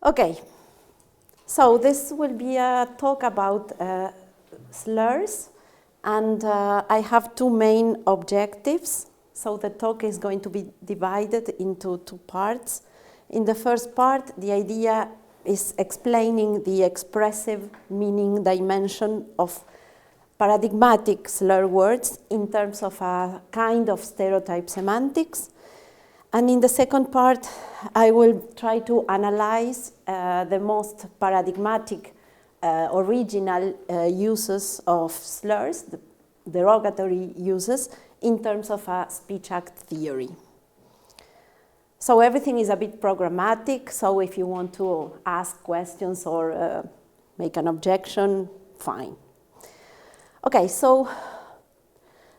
Okay, so this will be a talk about slurs, and I have two main objectives. So the talk is going to be divided into two parts. In the first part, the idea is explaining the expressive meaning dimension of paradigmatic slur words in terms of a kind of stereotype semantics. And in the second part, I will try to analyze the most paradigmatic original uses of slurs, the derogatory uses, in terms of a speech act theory. So everything is a bit programmatic, so if you want to ask questions or make an objection, fine. Okay, so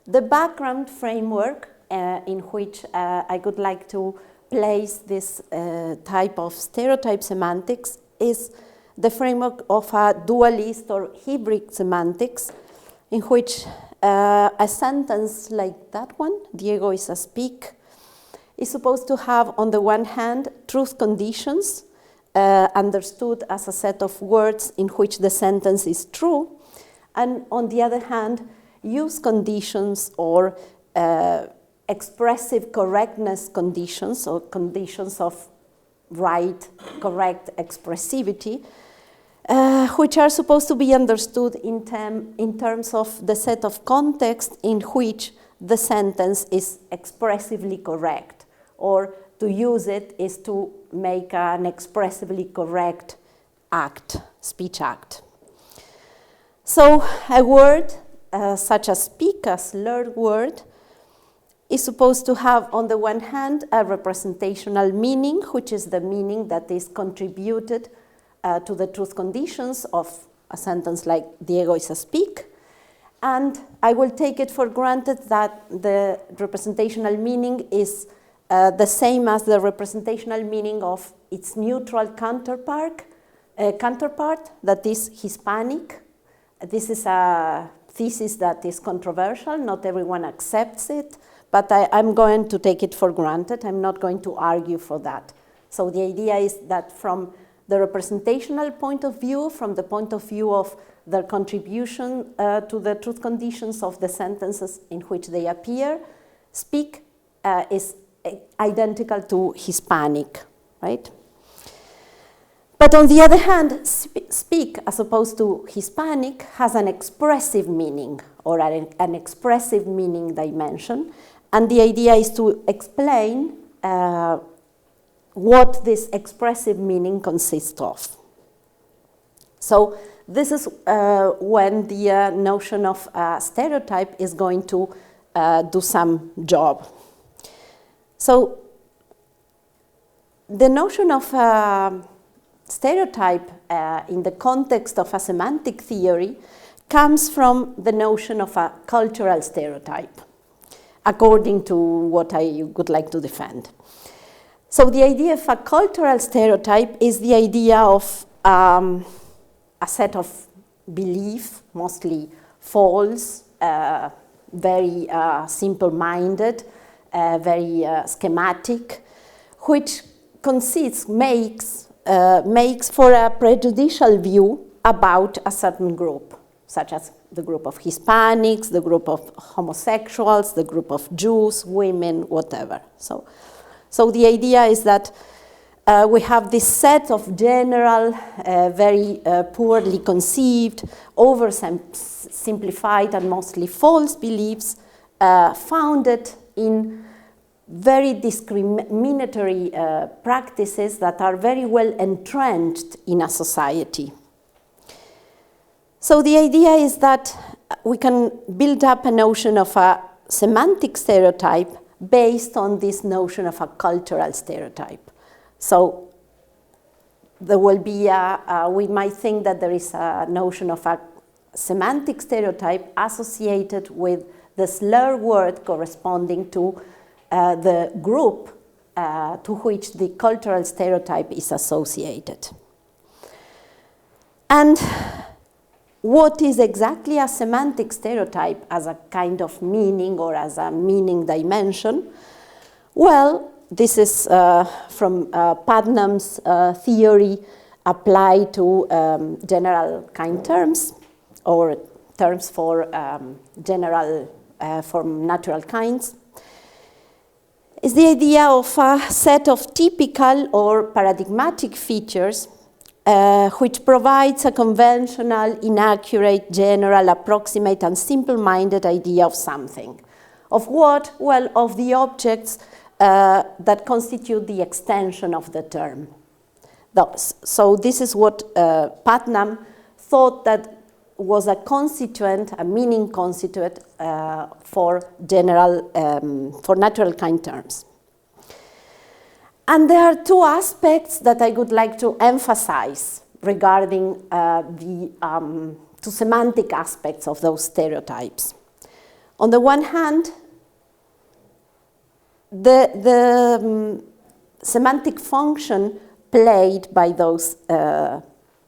the background framework in which I would like to place this type of stereotype semantics is the framework of a dualist or hybrid semantics, in which a sentence like that one, Diego is a speak, is supposed to have, on the one hand, truth conditions understood as a set of words in which the sentence is true, and on the other hand, use conditions or expressive correctness conditions or conditions of right, correct expressivity, which are supposed to be understood in terms of the set of context in which the sentence is expressively correct, or to use it is to make an expressively correct act, speech act. So a word such as speak, a slurred word, is supposed to have, on the one hand, a representational meaning, which is the meaning that is contributed to the truth conditions of a sentence like Diego is a speak. And I will take it for granted that the representational meaning is the same as the representational meaning of its neutral counterpart, that is Hispanic. This is a thesis that is controversial. Not everyone accepts it. But I'm going to take it for granted. I'm not going to argue for that. So the idea is that from the representational point of view, from the point of view of their contribution to the truth conditions of the sentences in which they appear, speak is identical to Hispanic, right? But on the other hand, speak, as opposed to Hispanic, has an expressive meaning or an expressive meaning dimension. And the idea is to explain what this expressive meaning consists of. So this is when the notion of stereotype is going to do some job. So the notion of stereotype in the context of a semantic theory comes from the notion of a cultural stereotype, according to what I would like to defend. So the idea of a cultural stereotype is the idea of a set of belief, mostly false, very simple-minded, very schematic, which makes for a prejudicial view about a certain group, such as the group of Hispanics, the group of homosexuals, the group of Jews, women, whatever. So the idea is that we have this set of general, very poorly conceived, oversimplified and mostly false beliefs founded in very discriminatory practices that are very well entrenched in a society. So the idea is that we can build up a notion of a semantic stereotype based on this notion of a cultural stereotype. So there will be we might think that there is a notion of a semantic stereotype associated with the slur word corresponding to the group to which the cultural stereotype is associated. And what is exactly a semantic stereotype as a kind of meaning or as a meaning dimension? Well, this is from Putnam's theory applied to general kind terms, or terms for general, for natural kinds. Is the idea of a set of typical or paradigmatic features which provides a conventional, inaccurate, general, approximate, and simple-minded idea of something. Of what? Well, of the objects that constitute the extension of the term. So this is what Putnam thought that was a constituent, a meaning constituent for general, for natural kind terms. And there are two aspects that I would like to emphasize regarding the two semantic aspects of those stereotypes. On the one hand, the semantic function played by those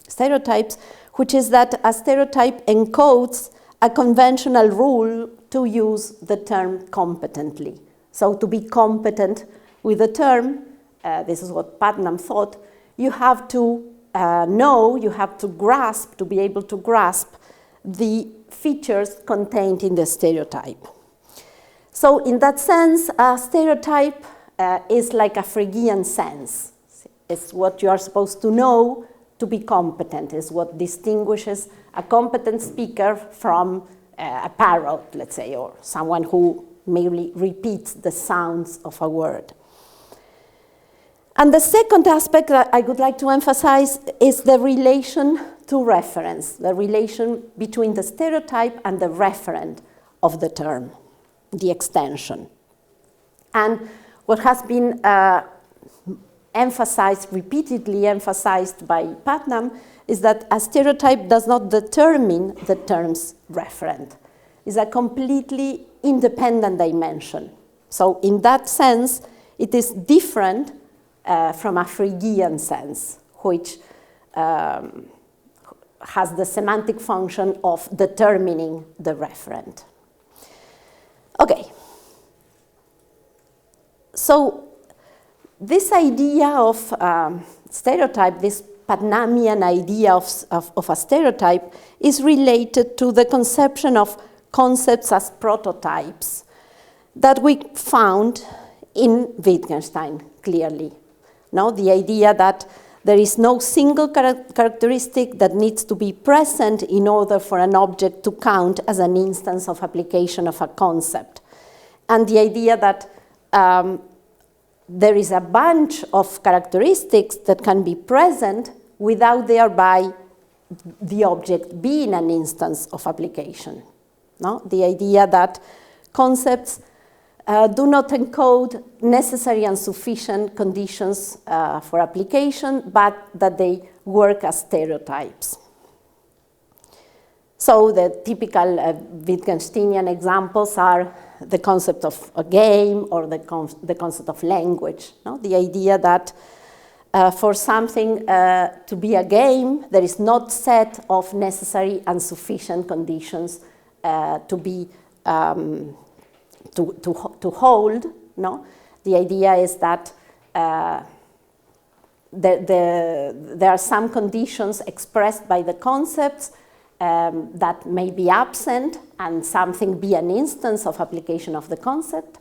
stereotypes, which is that a stereotype encodes a conventional rule to use the term competently. So to be competent with the term, this is what Putnam thought, you have to know, you have to grasp, to be able to grasp the features contained in the stereotype. So in that sense, a stereotype is like a Phrygian sense. It's what you are supposed to know to be competent, is what distinguishes a competent speaker from a parrot, let's say, or someone who merely repeats the sounds of a word. And the second aspect that I would like to emphasize is the relation to reference, the relation between the stereotype and the referent of the term, the extension. And what has been repeatedly emphasized by Putnam, is that a stereotype does not determine the term's referent. It's a completely independent dimension. So in that sense, it is different from a Phrygian sense, which has the semantic function of determining the referent. Okay. So this idea of stereotype, this Putnamian idea of a stereotype, is related to the conception of concepts as prototypes that we found in Wittgenstein, clearly. No, the idea that there is no single characteristic that needs to be present in order for an object to count as an instance of application of a concept. And the idea that there is a bunch of characteristics that can be present without thereby the object being an instance of application. No? The idea that concepts do not encode necessary and sufficient conditions for application, but that they work as stereotypes. So the typical Wittgensteinian examples are the concept of a game or the concept of language. No? The idea that for something to be a game, there is not set of necessary and sufficient conditions to be to hold. No? The idea is that there are some conditions expressed by the concepts that may be absent, and something be an instance of application of the concept.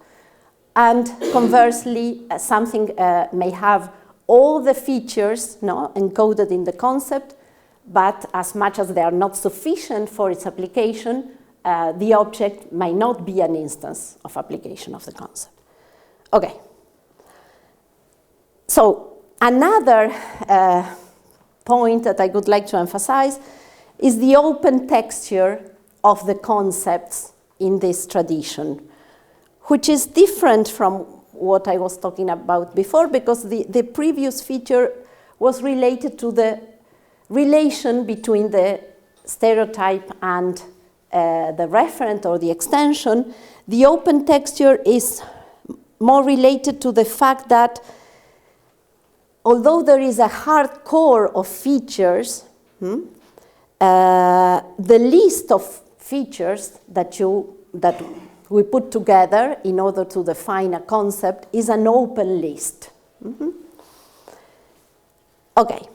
And conversely, something may have all the features encoded in the concept, but as much as they are not sufficient for its application, the object may not be an instance of application of the concept. Okay. So another point that I would like to emphasize is the open texture of the concepts in this tradition, which is different from what I was talking about before, because the previous feature was related to the relation between the stereotype and the referent or the extension. The open texture is more related to the fact that although there is a hard core of features, the list of features that we put together in order to define a concept is an open list. Okay.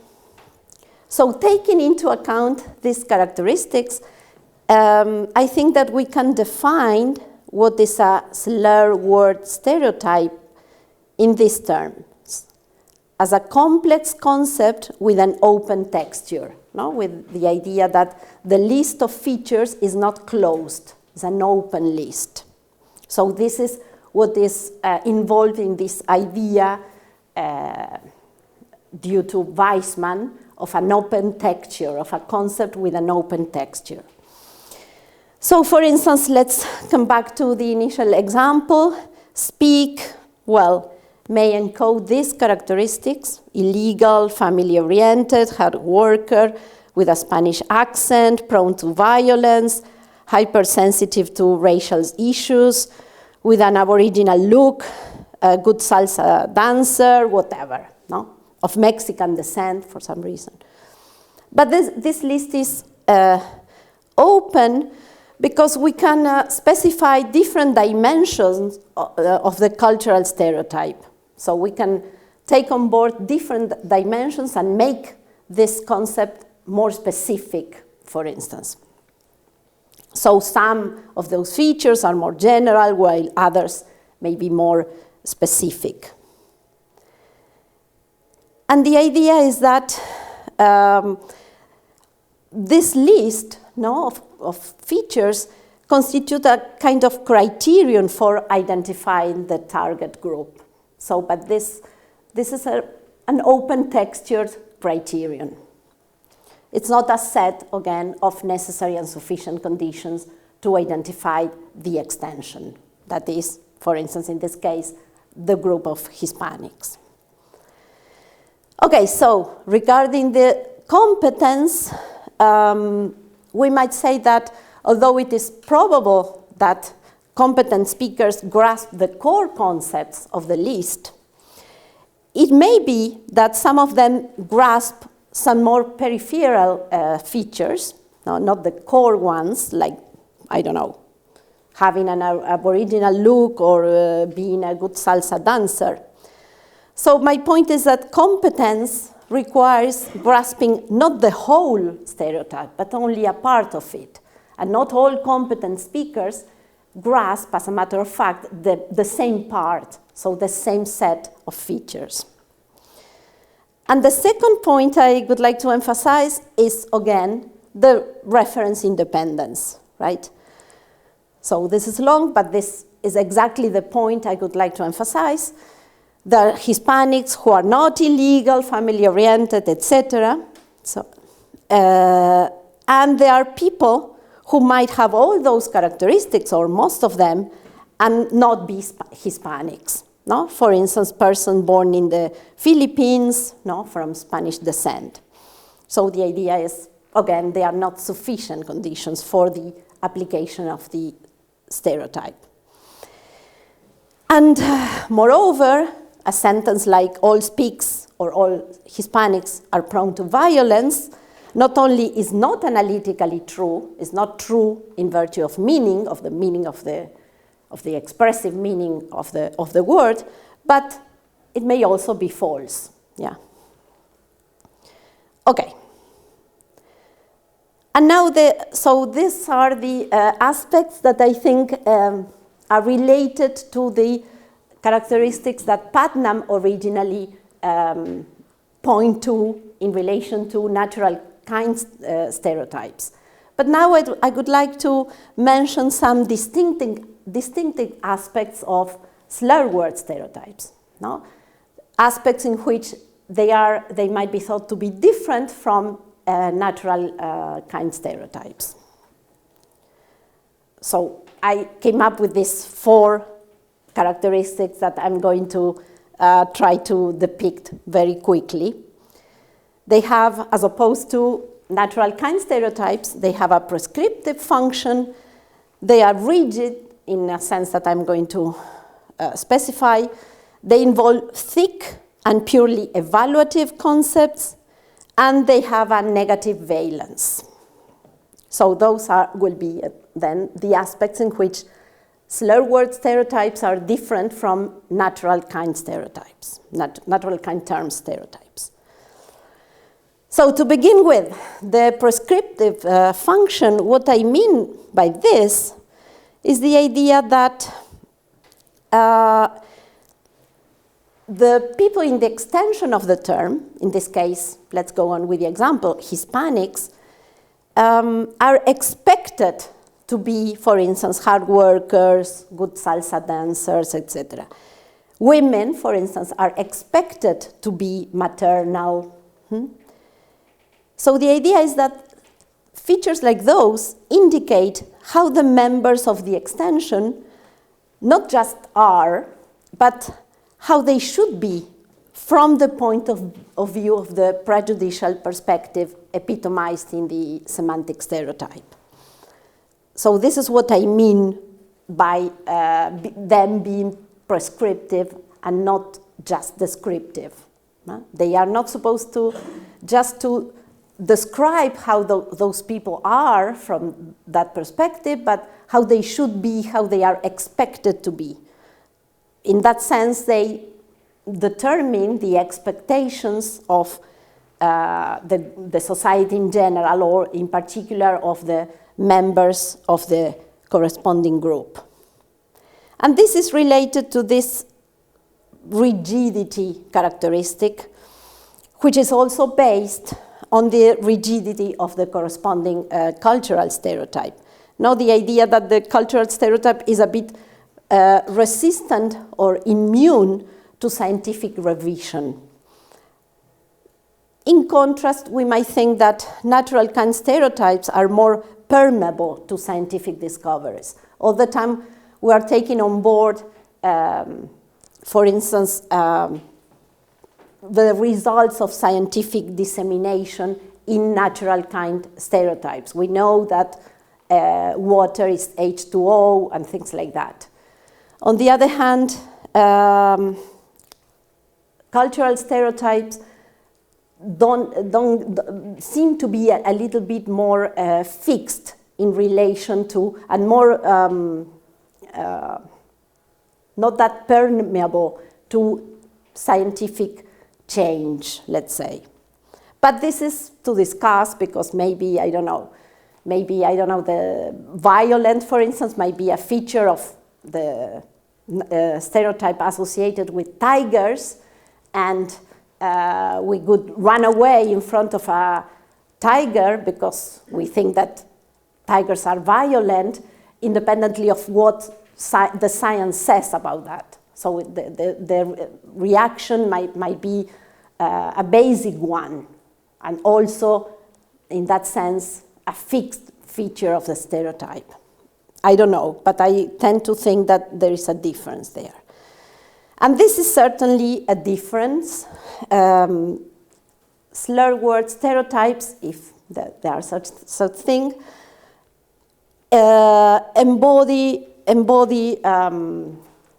So taking into account these characteristics, I think that we can define what is a slur-word stereotype in these terms, as a complex concept with an open texture, no? With the idea that the list of features is not closed, it's an open list. So this is what is involved in this idea due to Weismann of an open texture, of a concept with an open texture. So for instance, let's come back to the initial example. Speak, well, may encode these characteristics: illegal, family-oriented, hard worker, with a Spanish accent, prone to violence, hypersensitive to racial issues, with an Aboriginal look, a good salsa dancer, whatever, no? Of Mexican descent for some reason. But this list is open because we can specify different dimensions of the cultural stereotype. So we can take on board different dimensions and make this concept more specific, for instance. So some of those features are more general, while others may be more specific. And the idea is that this list, no, of features constitute a kind of criterion for identifying the target group. So, but this is an open textured criterion. It's not a set, again, of necessary and sufficient conditions to identify the extension. That is, for instance, in this case, the group of Hispanics. Okay, so regarding the competence, we might say that although it is probable that competent speakers grasp the core concepts of the list, it may be that some of them grasp some more peripheral features, no, not the core ones, like, I don't know, having an Aboriginal look or being a good salsa dancer. So my point is that competence requires grasping not the whole stereotype, but only a part of it. And not all competent speakers grasp, as a matter of fact, the same part, so the same set of features. And the second point I would like to emphasize is, again, the reference independence, right? So this is long, but this is exactly the point I would like to emphasize. The Hispanics who are not illegal, family-oriented, etc. So, and there are people who might have all those characteristics, or most of them, and not be Hispanics. No? For instance, person born in the Philippines, no, from Spanish descent. So the idea is, again, there are not sufficient conditions for the application of the stereotype. And moreover, a sentence like all speaks or all Hispanics are prone to violence not only is not analytically true, is not true in virtue of meaning, of the expressive meaning of the word, but it may also be false. Yeah. Okay. And now, so these are the aspects that I think are related to the characteristics that Putnam originally point to in relation to natural kind stereotypes. But now I would like to mention some distinctive aspects of slur-word stereotypes, no? Aspects in which they might be thought to be different from natural kind stereotypes. So I came up with these 4 characteristics that I'm going to try to depict very quickly. They have, as opposed to natural kind stereotypes, they have a prescriptive function. They are rigid in a sense that I'm going to specify. They involve thick and purely evaluative concepts, and they have a negative valence. So those will be then the aspects in which slur-word stereotypes are different from natural kind stereotypes, natural kind term stereotypes. So to begin with, the prescriptive function, what I mean by this is the idea that the people in the extension of the term, in this case, let's go on with the example, Hispanics, are expected to be, for instance, hard workers, good salsa dancers, etc. Women, for instance, are expected to be maternal. So the idea is that features like those indicate how the members of the extension not just are, but how they should be from the point of view of the prejudicial perspective epitomized in the semantic stereotype. So this is what I mean by them being prescriptive and not just descriptive. They are not supposed to just to describe how those people are from that perspective, but how they should be, how they are expected to be. In that sense, they determine the expectations of the society in general, or in particular of the members of the corresponding group. And this is related to this rigidity characteristic, which is also based on the rigidity of the corresponding cultural stereotype. Now, the idea that the cultural stereotype is a bit resistant or immune to scientific revision. In contrast, we might think that natural kind stereotypes are more permeable to scientific discoveries. All the time we are taking on board, for instance, the results of scientific dissemination in natural kind stereotypes. We know that water is H2O and things like that. On the other hand, cultural stereotypes don't seem to be a little bit more fixed in relation to, and more not that permeable to scientific change, let's say. But this is to discuss, because maybe, I don't know, the violent, for instance, might be a feature of the stereotype associated with tigers, and we could run away in front of a tiger because we think that tigers are violent, independently of what the science says about that. So the reaction might be a basic one, and also, in that sense, a fixed feature of the stereotype. I don't know, but I tend to think that there is a difference there. And this is certainly a difference. Slur-word stereotypes, if there are such thing, embody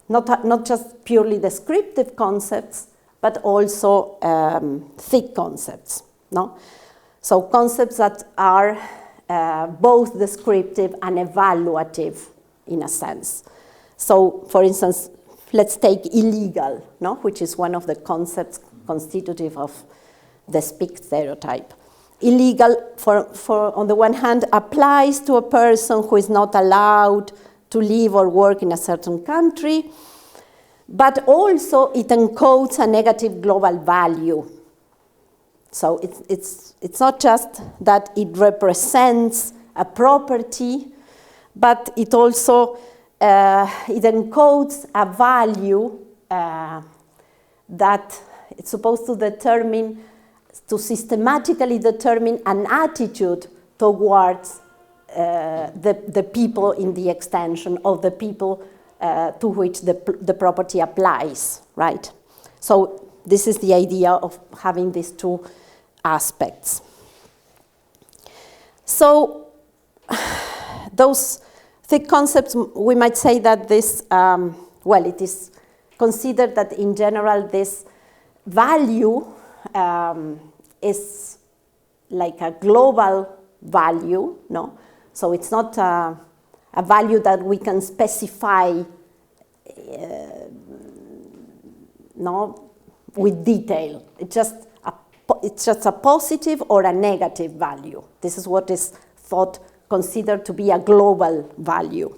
not just purely descriptive concepts, but also thick concepts. No? So concepts that are both descriptive and evaluative in a sense. So, for instance, let's take illegal, no? Which is one of the concepts constitutive of the speak stereotype. Illegal, on the one hand, applies to a person who is not allowed to live or work in a certain country, but also it encodes a negative global value. So it's not just that it represents a property, but it also it encodes a value that it's supposed to determine, to systematically determine an attitude towards the people in the extension, of the people to which the property applies, right? So this is the idea of having these two aspects. So those thick concepts, we might say that this, well, it is considered that in general this value is like a global value, no? So it's not a a value that we can specify with detail. It's just a positive or a negative value. This is what is considered to be a global value.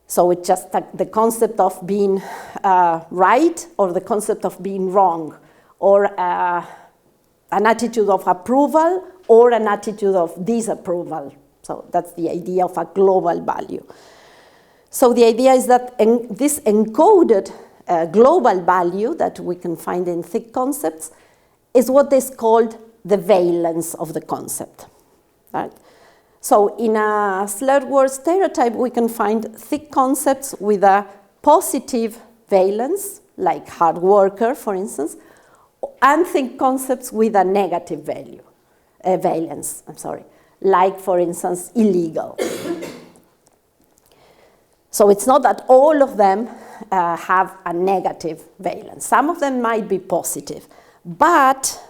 So it's just the concept of being right or the concept of being wrong, or an attitude of approval or an attitude of disapproval. So that's the idea of a global value. So the idea is that this encoded global value that we can find in thick concepts is what is called the valence of the concept. Right? So in a slur-word stereotype, we can find thick concepts with a positive valence, like hard worker, for instance, and thick concepts with a negative valence, like, for instance, illegal. So it's not that all of them have a negative valence. Some of them might be positive, but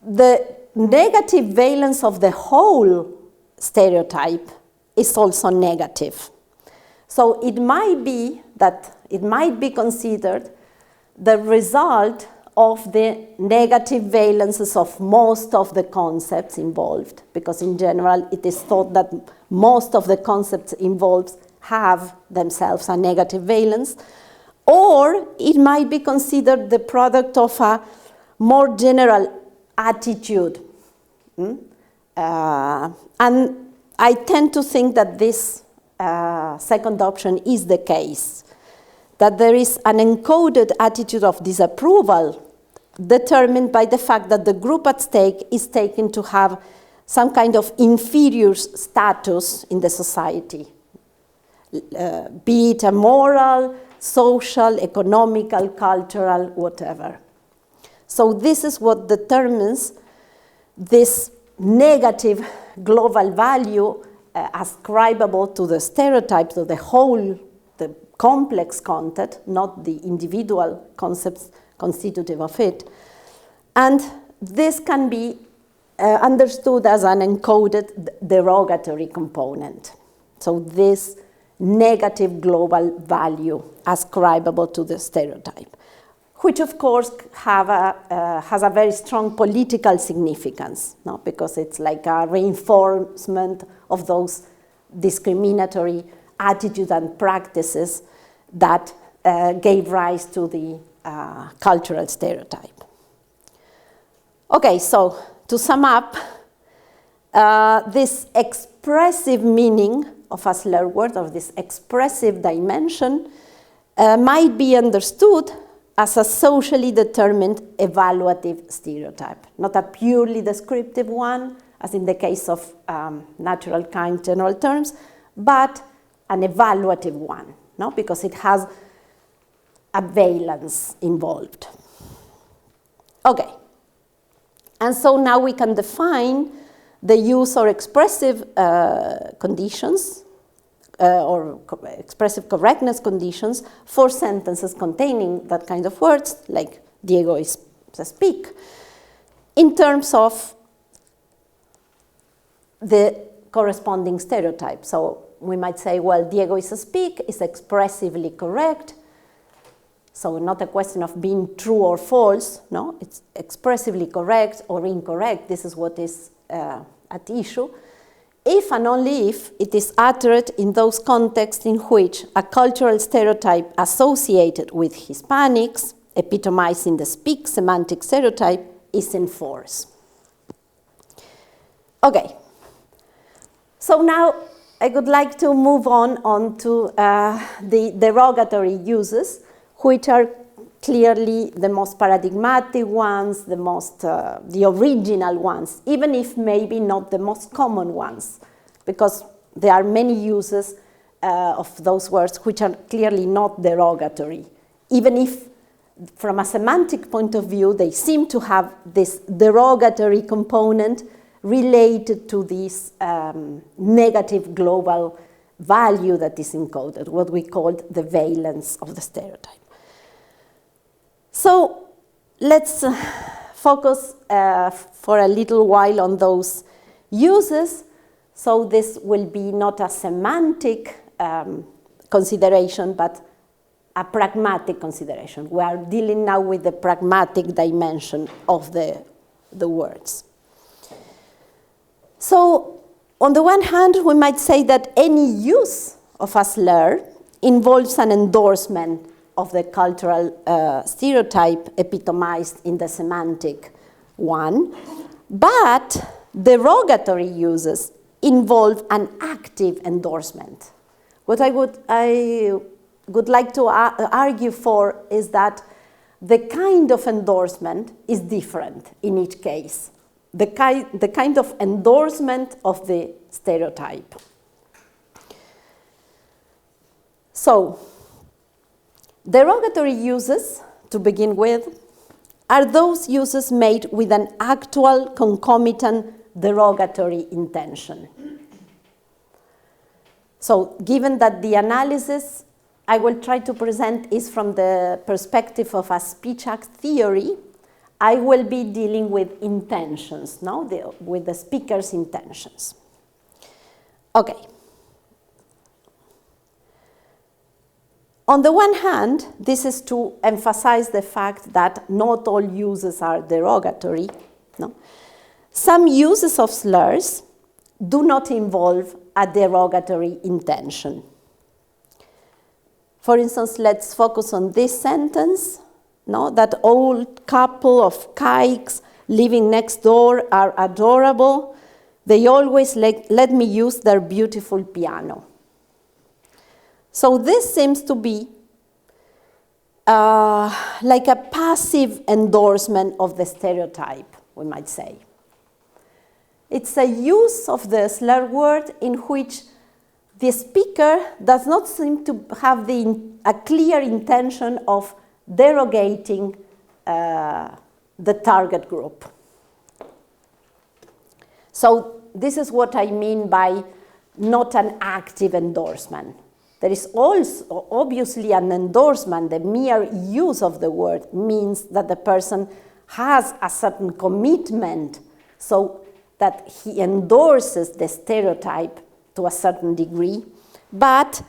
the negative valence of the whole stereotype is also negative. So it might be that it might be considered the result of the negative valences of most of the concepts involved, because in general it is thought that most of the concepts involved have themselves a negative valence, or it might be considered the product of a more general attitude. And I tend to think that this second option is the case, that there is an encoded attitude of disapproval determined by the fact that the group at stake is taken to have some kind of inferior status in the society, be it a moral, social, economical, cultural, whatever. So this is what determines this negative global value ascribable to the stereotype, to the whole, the complex content, not the individual concepts constitutive of it. And this can be understood as an encoded derogatory component. So this negative global value ascribable to the stereotype, which of course has a very strong political significance, no? Because it's like a reinforcement of those discriminatory attitudes and practices that gave rise to the cultural stereotype. Okay, so to sum up, this expressive meaning of a slur word, of this expressive dimension, might be understood as a socially determined evaluative stereotype, not a purely descriptive one, as in the case of natural kind general terms, but an evaluative one, no? Because it has a valence involved. Okay, and so now we can define the use or expressive conditions or expressive correctness conditions for sentences containing that kind of words, like Diego is a speak, in terms of the corresponding stereotype. So we might say, well, Diego is a speak is expressively correct. So not a question of being true or false, no, it's expressively correct or incorrect. This is what is at issue. If and only if it is uttered in those contexts in which a cultural stereotype associated with Hispanics, epitomizing the speak semantic stereotype, is in force. Okay, so now I would like to move on to the derogatory uses, which are clearly the most paradigmatic ones, the original ones, even if maybe not the most common ones, because there are many uses of those words which are clearly not derogatory, even if from a semantic point of view they seem to have this derogatory component related to this negative global value that is encoded, what we call the valence of the stereotype. So let's focus for a little while on those uses, So this will be not a semantic consideration, but a pragmatic consideration. We are dealing now with the pragmatic dimension of the words. So on the one hand, we might say that any use of a slur involves an endorsement of the cultural stereotype epitomized in the semantic one, but derogatory uses involve an active endorsement. What I would like to argue for is that the kind of endorsement is different in each case. The kind of endorsement of the stereotype. So, derogatory uses, to begin with, are those uses made with an actual concomitant derogatory intention. So, given that the analysis I will try to present is from the perspective of a speech act theory, I will be dealing with intentions, with the speaker's intentions. Okay. On the one hand, this is to emphasize the fact that not all uses are derogatory. No? Some uses of slurs do not involve a derogatory intention. For instance, let's focus on this sentence. That old couple of kikes living next door are adorable. They always let me use their beautiful piano. So this seems to be like a passive endorsement of the stereotype, we might say. It's a use of the slur word in which the speaker does not seem to have a clear intention of derogating the target group. So this is what I mean by not an active endorsement. There is also obviously an endorsement. The mere use of the word means that the person has a certain commitment so that he endorses the stereotype to a certain degree, but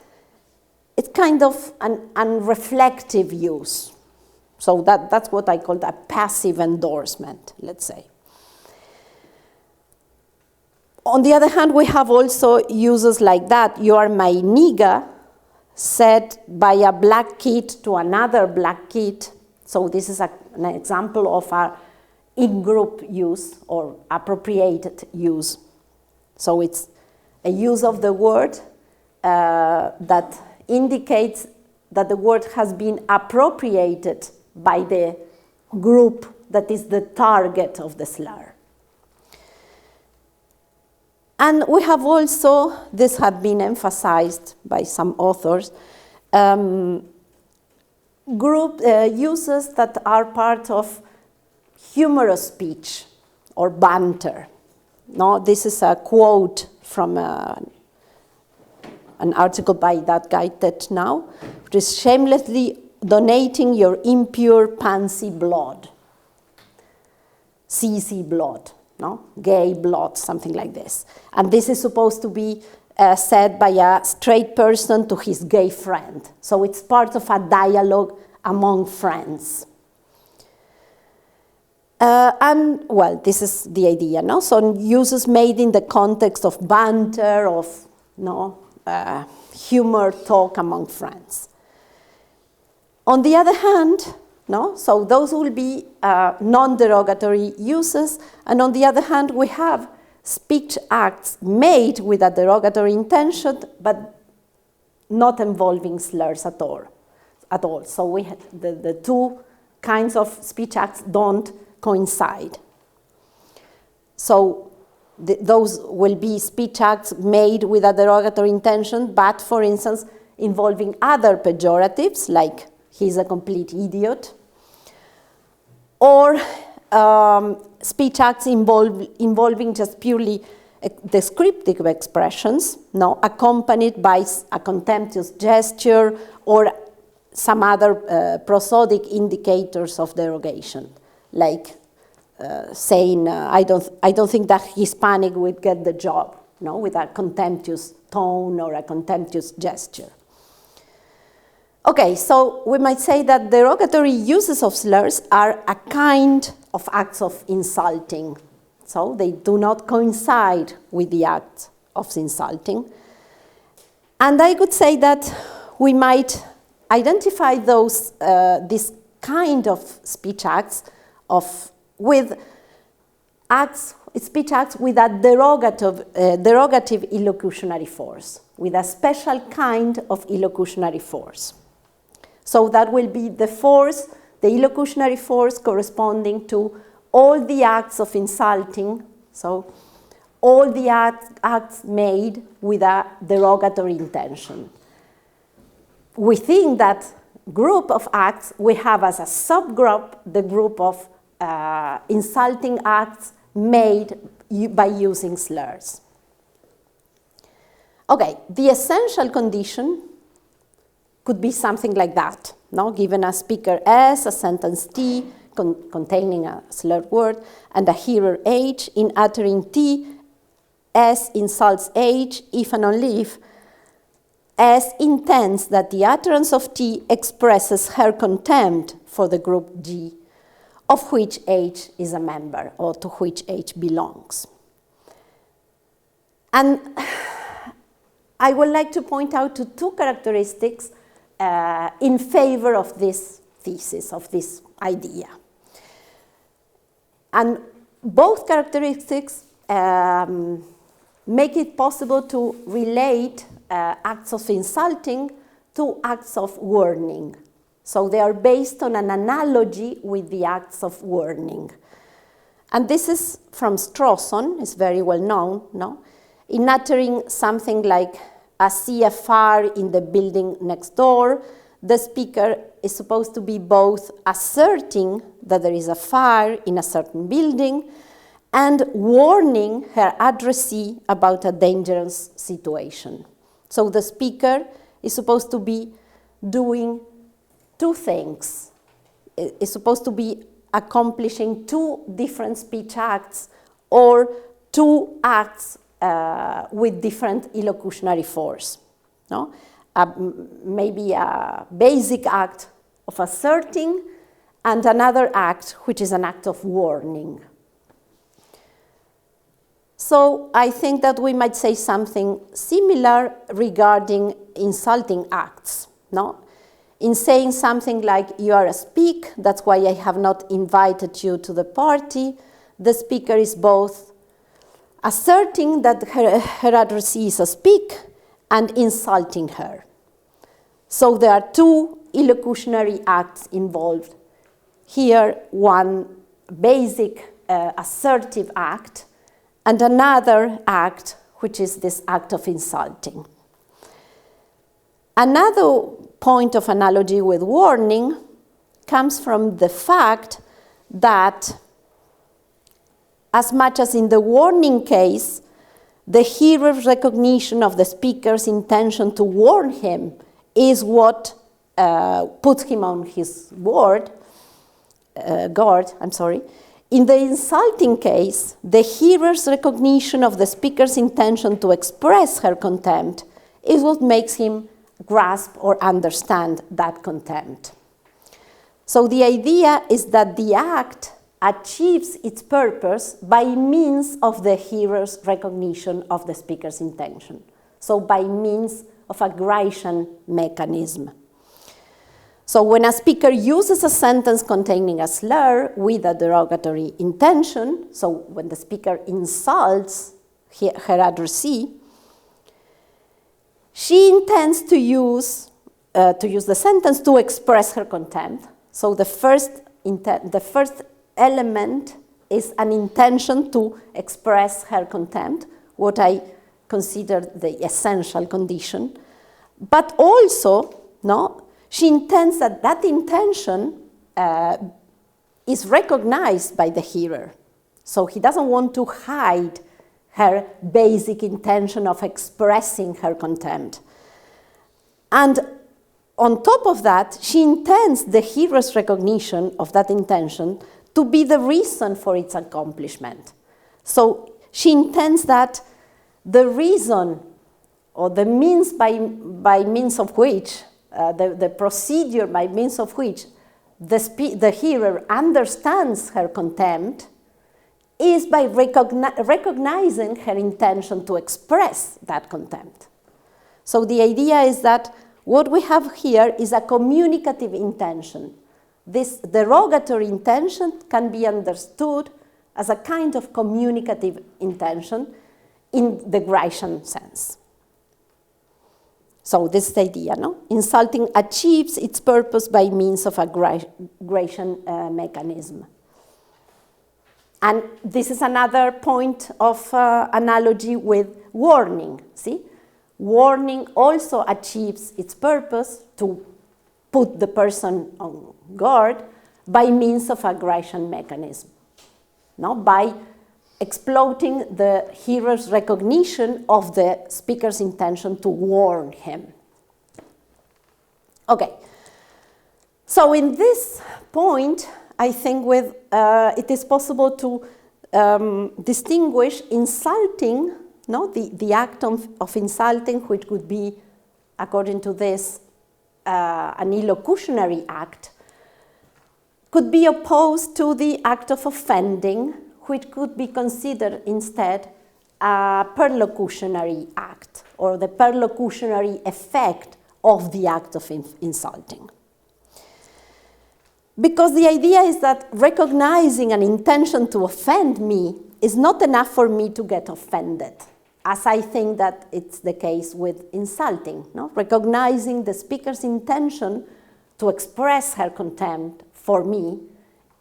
it's kind of an unreflective use. So that's what I call a passive endorsement, let's say. On the other hand, we have also uses like that. You are my nigga, said by a black kid to another black kid. So this is an example of an in-group use or appropriated use. So it's a use of the word that indicates that the word has been appropriated by the group that is the target of the slur. And we have also, this had been emphasized by some authors, uses that are part of humorous speech or banter. No, this is a quote from an article by that guy, Ted Now, which is shamelessly donating your impure pansy blood. CC blood. No? Gay blood, something like this. And this is supposed to be said by a straight person to his gay friend. So it's part of a dialogue among friends. And, well, this is the idea, no? So uses made in the context of banter, of humor, talk among friends. On the other hand, so those will be non-derogatory uses, and on the other hand, we have speech acts made with a derogatory intention, but not involving slurs at all. So we have the two kinds of speech acts don't coincide. So those will be speech acts made with a derogatory intention, but for instance, involving other pejoratives, like he's a complete idiot, or speech acts involving just purely descriptive expressions, accompanied by a contemptuous gesture or some other prosodic indicators of derogation, like saying, I don't think that Hispanic would get the job, no, with a contemptuous tone or a contemptuous gesture. Okay, so we might say that derogatory uses of slurs are a kind of acts of insulting. So they do not coincide with the act of insulting. And I could say that we might identify those, this kind of speech acts with speech acts with a derogative illocutionary force, with a special kind of illocutionary force. So that will be the force, the illocutionary force corresponding to all the acts of insulting, so all the acts made with a derogatory intention. Within that group of acts, we have as a subgroup the group of insulting acts made by using slurs. Okay, the essential condition could be something like that, no? Given a speaker S, a sentence T containing a slurred word, and a hearer H, in uttering T, S insults H if and only if S intends that the utterance of T expresses her contempt for the group G, of which H is a member, or to which H belongs. And I would like to point out to two characteristics in favor of this thesis, of this idea. And both characteristics make it possible to relate acts of insulting to acts of warning. So they are based on an analogy with the acts of warning. And this is from Strawson, it's very well known, no? In uttering something like, I see a fire in the building next door, the speaker is supposed to be both asserting that there is a fire in a certain building and warning her addressee about a dangerous situation. So the speaker is supposed to be doing two things. Is supposed to be accomplishing two different speech acts or two acts with different illocutionary force. No? Maybe a basic act of asserting and another act which is an act of warning. So I think that we might say something similar regarding insulting acts. No? In saying something like, you are a speak, that's why I have not invited you to the party, the speaker is both asserting that her addressee is a speak and insulting her. So there are two illocutionary acts involved. Here, one basic assertive act, and another act, which is this act of insulting. Another point of analogy with warning comes from the fact that as much as in the warning case, the hearer's recognition of the speaker's intention to warn him is what puts him on his guard. In the insulting case, the hearer's recognition of the speaker's intention to express her contempt is what makes him grasp or understand that contempt. So the idea is that the act achieves its purpose by means of the hearer's recognition of the speaker's intention. So by means of a Grecian mechanism. So when a speaker uses a sentence containing a slur with a derogatory intention, so when the speaker insults her addressee, she intends to use the sentence to express her contempt. So the first element is an intention to express her contempt, what I consider the essential condition. But also, no, she intends that that intention is recognized by the hearer. So he doesn't want to hide her basic intention of expressing her contempt. And on top of that, she intends the hearer's recognition of that intention to be the reason for its accomplishment. So she intends that the reason or the means by means of which, the procedure by means of which the hearer understands her contempt is by recognizing her intention to express that contempt. So the idea is that what we have here is a communicative intention. This derogatory intention can be understood as a kind of communicative intention in the Greichen sense. So this is the idea, no? Insulting achieves its purpose by means of a Greichen mechanism. And this is another point of analogy with warning, see? Warning also achieves its purpose to put the person on guard by means of a Greichen mechanism, no? By exploiting the hearer's recognition of the speaker's intention to warn him. Okay, so in this point, I think it is possible to distinguish insulting, no, the act of insulting, which could be, according to this, an illocutionary act, could be opposed to the act of offending, which could be considered instead a perlocutionary act, or the perlocutionary effect of the act of insulting. Because the idea is that recognizing an intention to offend me is not enough for me to get offended, as I think that it's the case with insulting. No? Recognizing the speaker's intention to express her contempt for me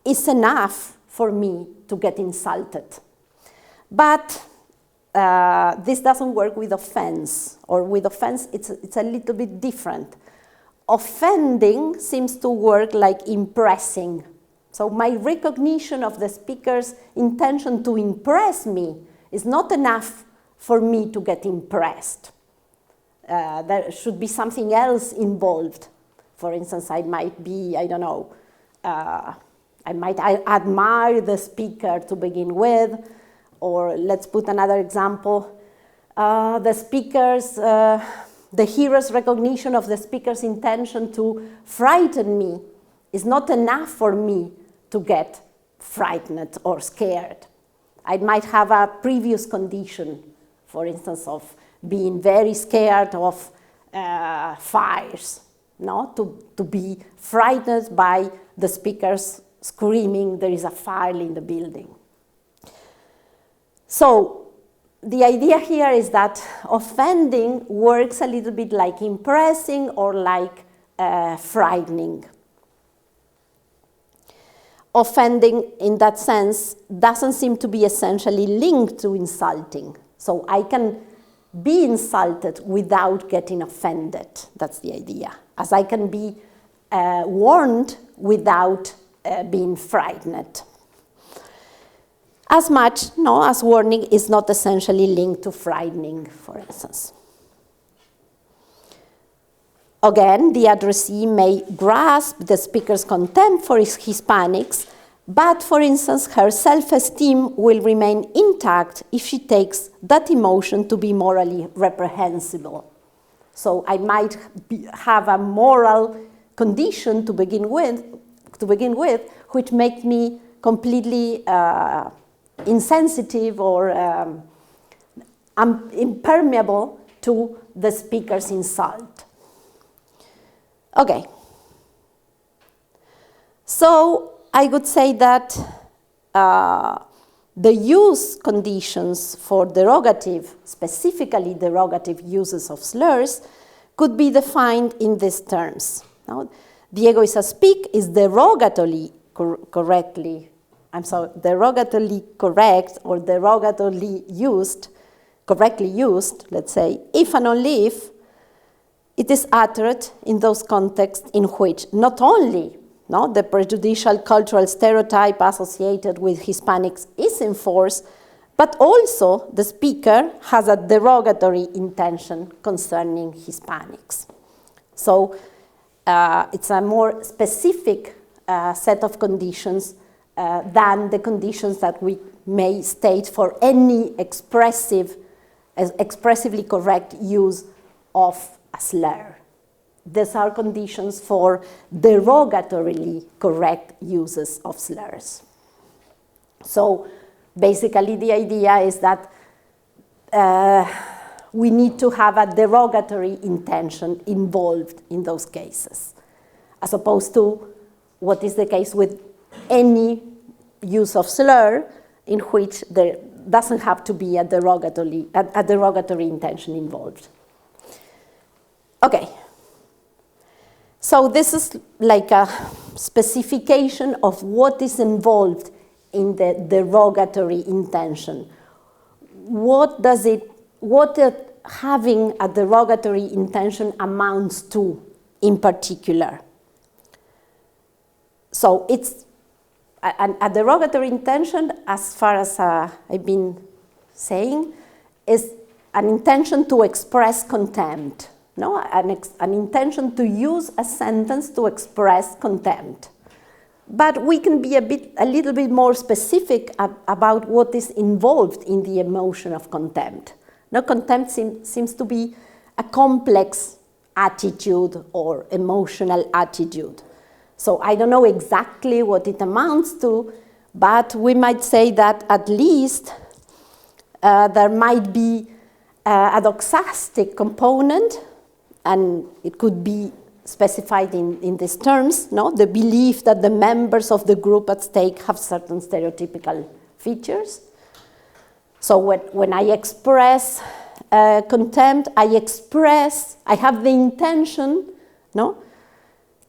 is enough for me to get insulted. But this doesn't work with offense, or with offense it's a little bit different. Offending seems to work like impressing. So my recognition of the speaker's intention to impress me is not enough for me to get impressed. There should be something else involved. For instance, I might be, I don't know, I might admire the speaker to begin with, or let's put another example. The hearer's recognition of the speaker's intention to frighten me is not enough for me to get frightened or scared. I might have a previous condition, for instance, of being very scared of fires, no? To be frightened by the speaker's screaming, there is a fire in the building. So the idea here is that offending works a little bit like impressing or like frightening. Offending, in that sense, doesn't seem to be essentially linked to insulting. So I can be insulted without getting offended. That's the idea. As I can be warned without being frightened. As much, no, as warning is not essentially linked to frightening, for instance. Again, the addressee may grasp the speaker's contempt for Hispanics, but, for instance, her self-esteem will remain intact if she takes that emotion to be morally reprehensible. So I might have a moral condition to begin with, which makes me completely insensitive or impermeable to the speaker's insult. Okay. So I would say that the use conditions for derogative, specifically derogative uses of slurs, could be defined in these terms. Now, Diego is a speak is derogatorily correctly correct or derogatorily used, correctly used, let's say, if and only if it is uttered in those contexts in which not only the prejudicial cultural stereotype associated with Hispanics is enforced, but also the speaker has a derogatory intention concerning Hispanics. So it's a more specific set of conditions than the conditions that we may state for any expressive expressively correct use of a slur. These are conditions for derogatorily correct uses of slurs. So basically the idea is that we need to have a derogatory intention involved in those cases, as opposed to what is the case with any use of slur in which there doesn't have to be a derogatory intention involved. Okay. So this is like a specification of what is involved in the derogatory intention. What having a derogatory intention amounts to in particular? So it's a derogatory intention, as far as I've been saying, is an intention to express contempt. No, an intention to use a sentence to express contempt. But we can be a little bit more specific about what is involved in the emotion of contempt. Now, contempt seems to be a complex attitude or emotional attitude. So I don't know exactly what it amounts to, but we might say that at least there might be a doxastic component, and it could be specified in these terms, no? The belief that the members of the group at stake have certain stereotypical features. So when I express contempt, I have the intention, no,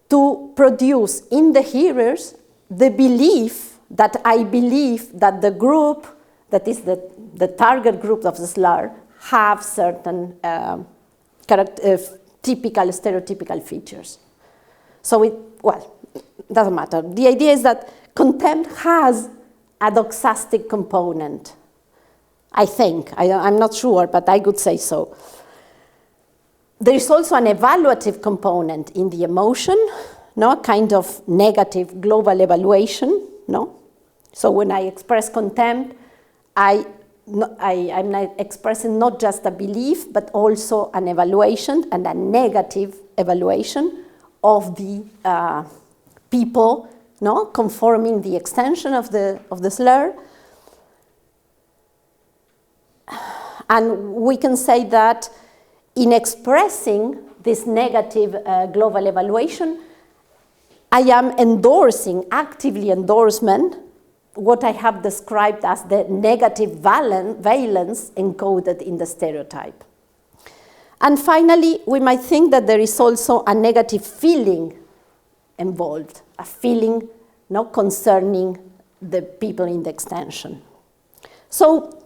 to produce in the hearers the belief that I believe that the group, that is the target group of the slur, have certain typical stereotypical features. So it doesn't matter. The idea is that contempt has a doxastic component. I think, I'm not sure, but I could say so. There is also an evaluative component in the emotion, no, a kind of negative global evaluation, no? So when I express contempt, I'm not expressing not just a belief, but also an evaluation and a negative evaluation of the people, no, conforming the extension of the slur. And we can say that in expressing this negative global evaluation, I am endorsing, actively endorsement, what I have described as the negative valence encoded in the stereotype. And finally, we might think that there is also a negative feeling involved, a feeling concerning the people in the extension. So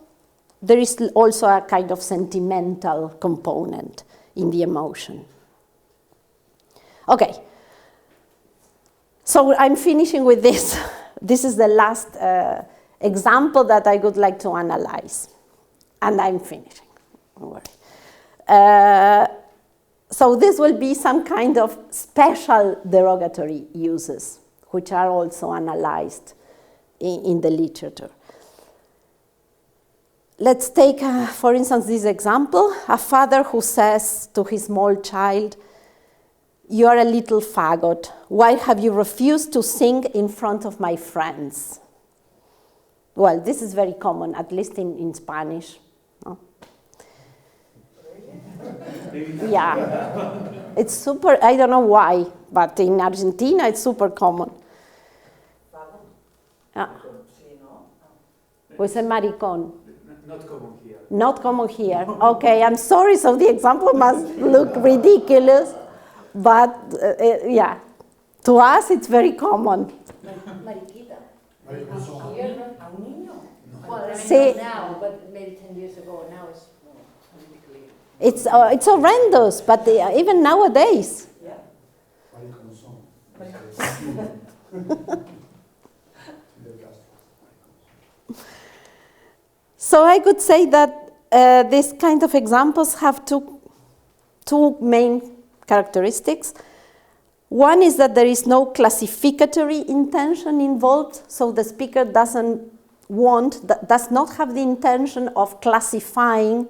there is also a kind of sentimental component in the emotion. Okay, so I'm finishing with this. This is the last example that I would like to analyze. And I'm finishing, don't worry. So this will be some kind of special derogatory uses, which are also analyzed in the literature. Let's take, for instance, this example. A father who says to his small child, "You are a little faggot. Why have you refused to sing in front of my friends?" Well, this is very common, at least in Spanish. No? Yeah. It's super, I don't know why, but in Argentina it's super common. Pues el maricón. Not common here. Not common here. Okay, I'm sorry, so the example must look ridiculous. But yeah, to us it's very common. Mariquita. Well, I mean, See, now, but maybe 10 years ago, now it's more politically. it's horrendous, but even nowadays. Yeah. So I could say that these kind of examples have two main characteristics. One is that there is no classificatory intention involved, so the speaker does not have the intention of classifying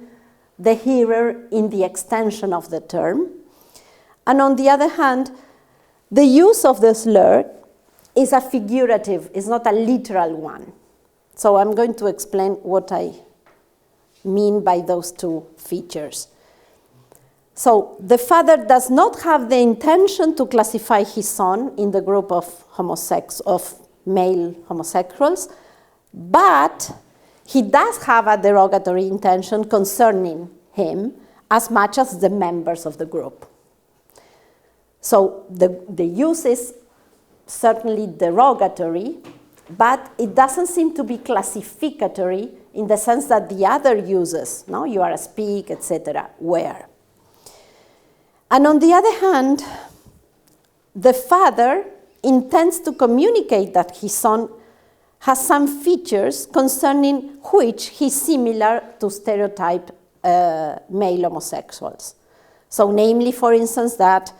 the hearer in the extension of the term. And on the other hand, the use of the slur is a figurative, it's not a literal one. So I'm going to explain what I mean by those two features. So the father does not have the intention to classify his son in the group of male homosexuals, but he does have a derogatory intention concerning him as much as the members of the group. So the use is certainly derogatory, but it doesn't seem to be classificatory in the sense that the other uses, no, you are a speak, etc., were. And on the other hand, the father intends to communicate that his son has some features concerning which he's similar to stereotype male homosexuals. So namely, for instance, that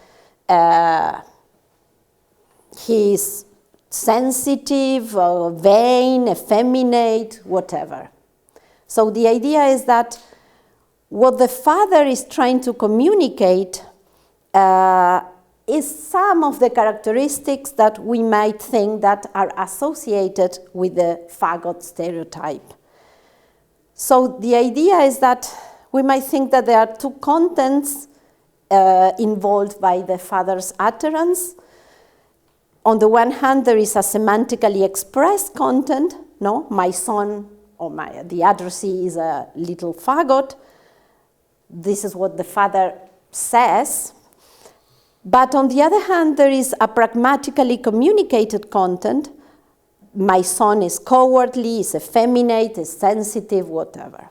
he's sensitive, vain, effeminate, whatever. So the idea is that what the father is trying to communicate is some of the characteristics that we might think that are associated with the faggot stereotype. So the idea is that we might think that there are two contents involved by the father's utterance. On the one hand, there is a semantically expressed content, no, my son or the addressee is a little faggot. This is what the father says. But on the other hand, there is a pragmatically communicated content. My son is cowardly, is effeminate, is sensitive, whatever.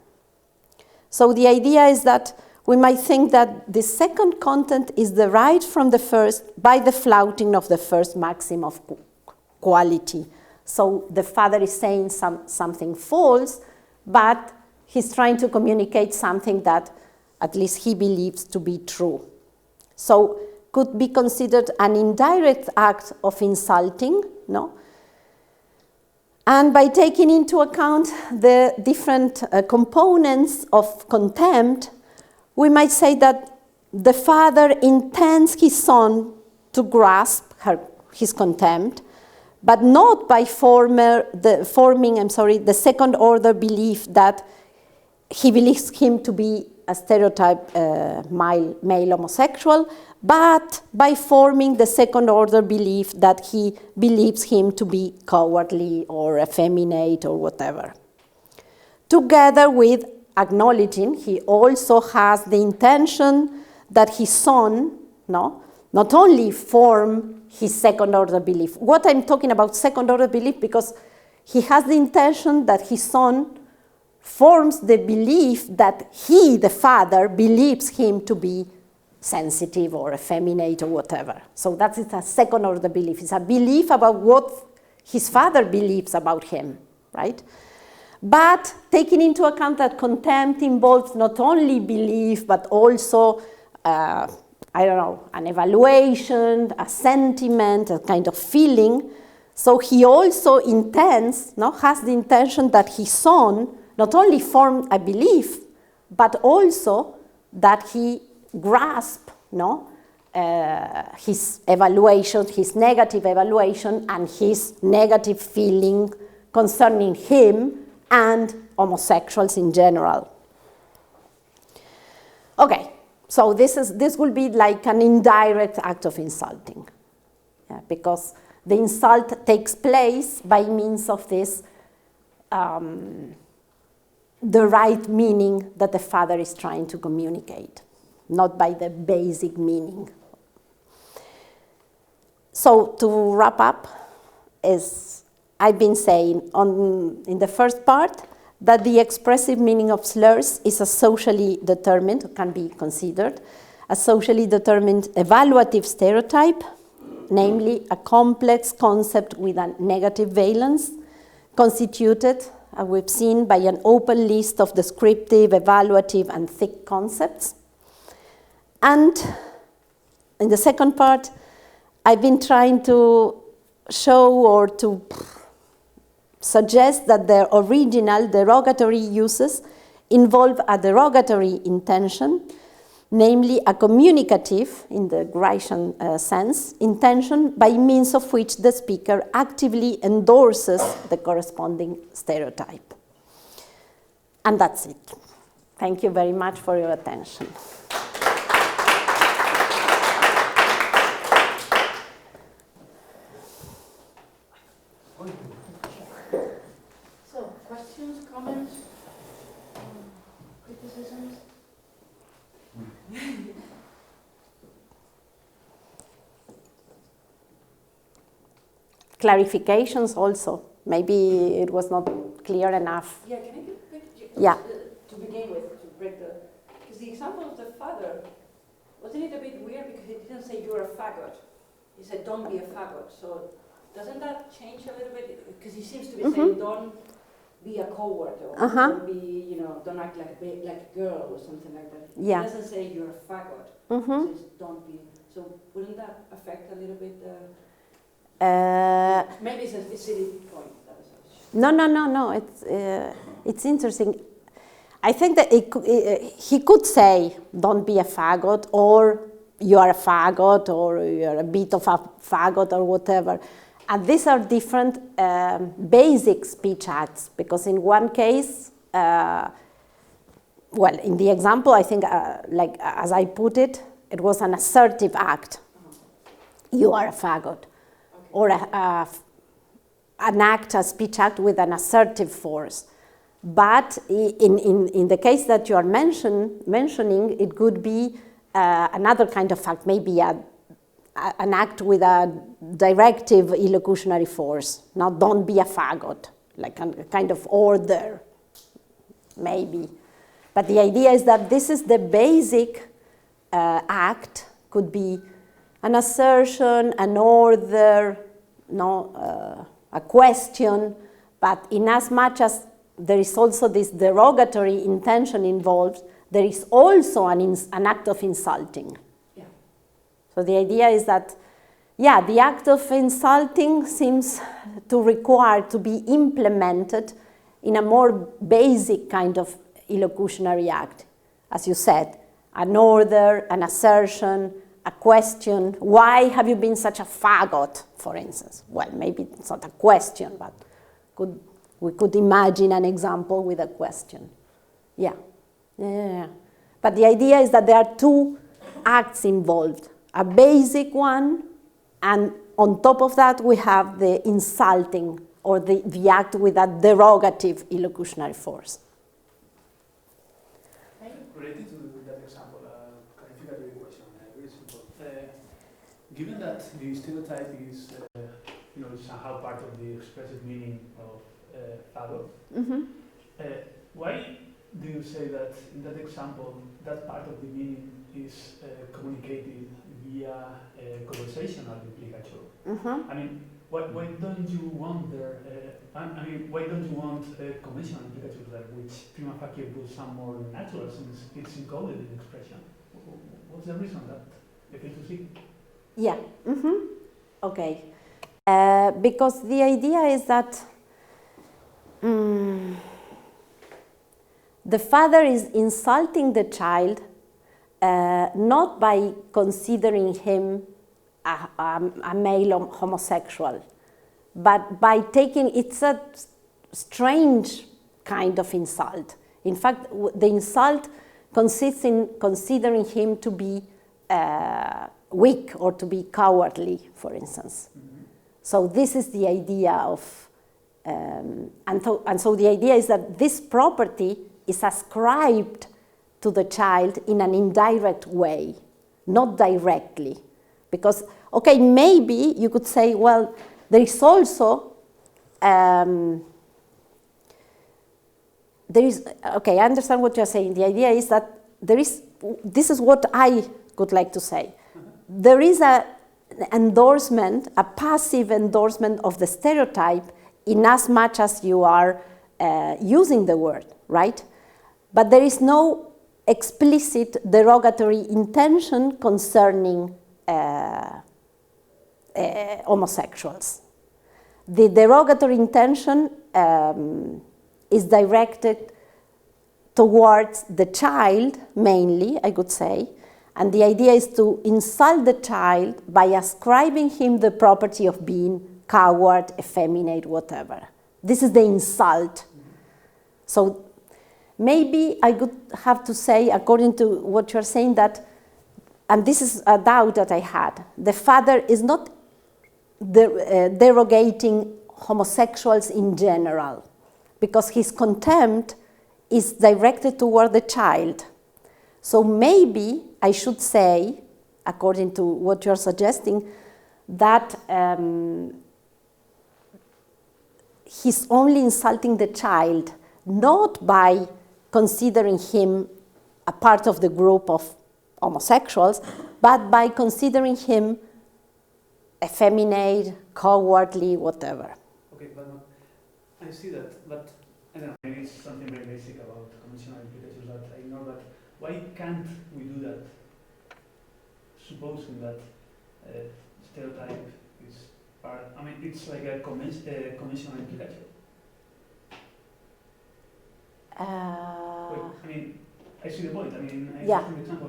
So the idea is that we might think that the second content is derived from the first by the flouting of the first maxim of quality. So the father is saying something false, but he's trying to communicate something that at least he believes to be true. So could be considered an indirect act of insulting, no? And by taking into account the different components of contempt, we might say that the father intends his son to grasp his contempt, but not by forming the second order belief that he believes him to be a stereotype male homosexual, but by forming the second order belief that he believes him to be cowardly or effeminate or whatever. Together with acknowledging he also has the intention that his son, no, not only form his second order belief. What I'm talking about second order belief, because he has the intention that his son forms the belief that he, the father, believes him to be sensitive or effeminate or whatever. So that is a second order belief. It's a belief about what his father believes about him, right? But taking into account that contempt involves not only belief, but also, an evaluation, a sentiment, a kind of feeling. So he also intends, has the intention that his son not only form a belief, but also that he grasp his evaluation, his negative evaluation, and his negative feeling concerning him and homosexuals in general. Okay, so this will be like an indirect act of insulting, because the insult takes place by means of this the right meaning that the father is trying to communicate, not by the basic meaning. So to wrap up, I've been saying in the first part that the expressive meaning of slurs is a socially determined, can be considered, a socially determined evaluative stereotype, namely a complex concept with a negative valence, constituted, we've seen, by an open list of descriptive, evaluative, and thick concepts. And in the second part, I've been trying to show or to suggest that the original derogatory uses involve a derogatory intention, namely a communicative, in the Grecian sense, intention by means of which the speaker actively endorses the corresponding stereotype. And that's it. Thank you very much for your attention. So, questions, comments, criticisms? Clarifications also. Maybe it was not clear enough. Yeah, can I Yeah. to begin with, to break the, because the example of the father, wasn't it a bit weird because he didn't say you're a faggot, he said don't be a faggot, so doesn't that change a little bit, because he seems to be saying don't be a coward, or don't be, don't act like a girl or something like that. Yeah. He doesn't say you're a faggot, he says don't be, so wouldn't that affect a little bit maybe it's a silly point. No. It's interesting. I think that he could say, "Don't be a faggot," or "You are a faggot," or "You're a bit of a faggot," or whatever. And these are different basic speech acts, because in one case, in the example, I think, like as I put it, it was an assertive act. You are a faggot, or an act, a speech act with an assertive force. But in the case that you are mentioning, it could be another kind of act, maybe an act with a directive illocutionary force. Now, don't be a faggot, like a kind of order, maybe. But the idea is that this is the basic act, could be an assertion, an order, a question, but in as much as there is also this derogatory intention involved, there is also an act of insulting. Yeah. So the idea is that, the act of insulting seems to require to be implemented in a more basic kind of illocutionary act. As you said, an order, an assertion, a question. Why have you been such a faggot, for instance? Well, maybe it's not a question, but we could imagine an example with a question. Yeah. But the idea is that there are two acts involved, a basic one, and on top of that we have the insulting, or the act with a derogative illocutionary force. Related to that example, clarificatory question, very simple. Given that the stereotype is, somehow part of the expressive meaning of faggot, why do you say that in that example, that part of the meaning is communicated via conversational implicature? I mean, why don't you want why don't you want conventional implicatures, like which prima facie would sound more natural since it's encoded in expression? What's the reason that they fail to see? Yeah. Okay. Because the idea is that the father is insulting the child not by considering him a male homosexual, but by taking, it's a strange kind of insult. In fact, the insult consists in considering him to be weak or to be cowardly, for instance. So this is the idea of, and so the idea is that this property is ascribed to the child in an indirect way, not directly. Because, okay, maybe you could say, well, there is also, okay, I understand what you're saying. The idea is that this is what I would like to say. There is an endorsement, a passive endorsement of the stereotype in as much as you are using the word, right? But there is no explicit derogatory intention concerning homosexuals. The derogatory intention is directed towards the child, mainly, I could say. And the idea is to insult the child by ascribing him the property of being coward, effeminate, whatever. This is the insult. So maybe I could have to say, according to what you're saying, that, and this is a doubt that I had, the father is not derogating homosexuals in general, because his contempt is directed toward the child. So maybe I should say, according to what you're suggesting, that he's only insulting the child, not by considering him a part of the group of homosexuals, but by considering him effeminate, cowardly, whatever. Okay, but I see that, but I don't know, maybe it's something very basic about conventional implications that I ignore, but why can't we do that, supposing that stereotype is part, I mean, it's like a conventional implication. I mean, I see the point, I mean, I Yeah. give an example,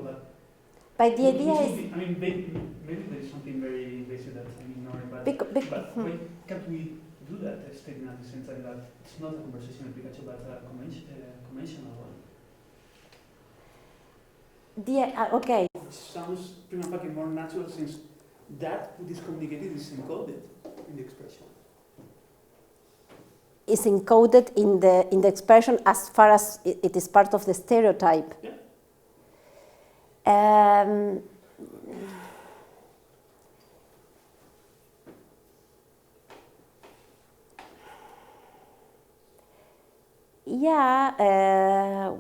but the idea is... I mean, maybe there is something very basic that I'm ignoring, but why can't we do that statement at the same time that it's not a conversational implication, but a conventional one? Okay. It sounds prima facie more natural since that which is communicated is encoded in the expression. Is encoded in the expression as far as it is part of the stereotype. Yeah. Yeah.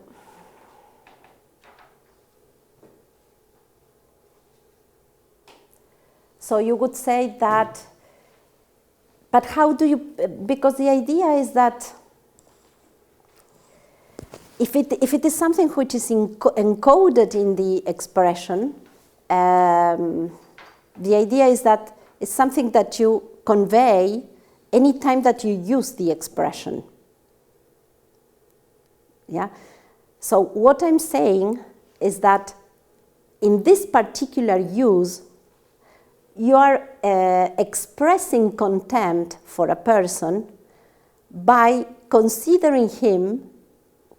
So you would say that, but how do you, because the idea is that if it is something which is encoded in the expression, the idea is that it's something that you convey anytime that you use the expression. Yeah. So what I'm saying is that in this particular use, you are expressing contempt for a person by considering him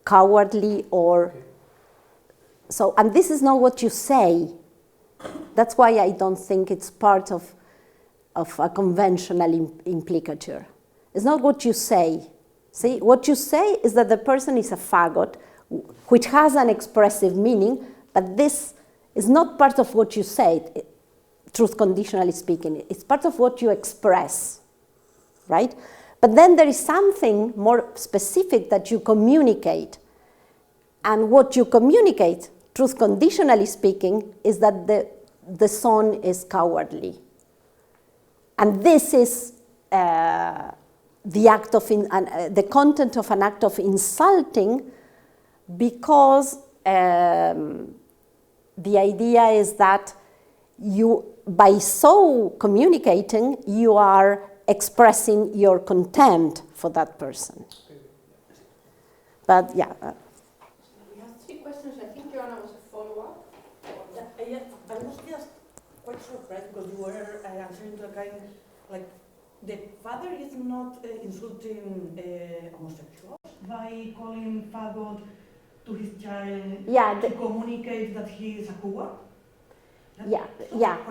cowardly or so, and this is not what you say. That's why I don't think it's part of a conventional implicature. It's not what you say. See, what you say is that the person is a faggot, which has an expressive meaning, but this is not part of what you say, truth conditionally speaking. It's part of what you express, right? But then there is something more specific that you communicate. And what you communicate, truth conditionally speaking, is that the son is cowardly. And this is the act of the content of an act of insulting, because the idea is that you, by so communicating, you are expressing your contempt for that person. But yeah. We have 3 questions. I think Joanna was a follow-up. Yeah, I was just quite surprised because you were answering to a kind like the father is not insulting homosexuals by calling faggot to his child to communicate that he is a coward.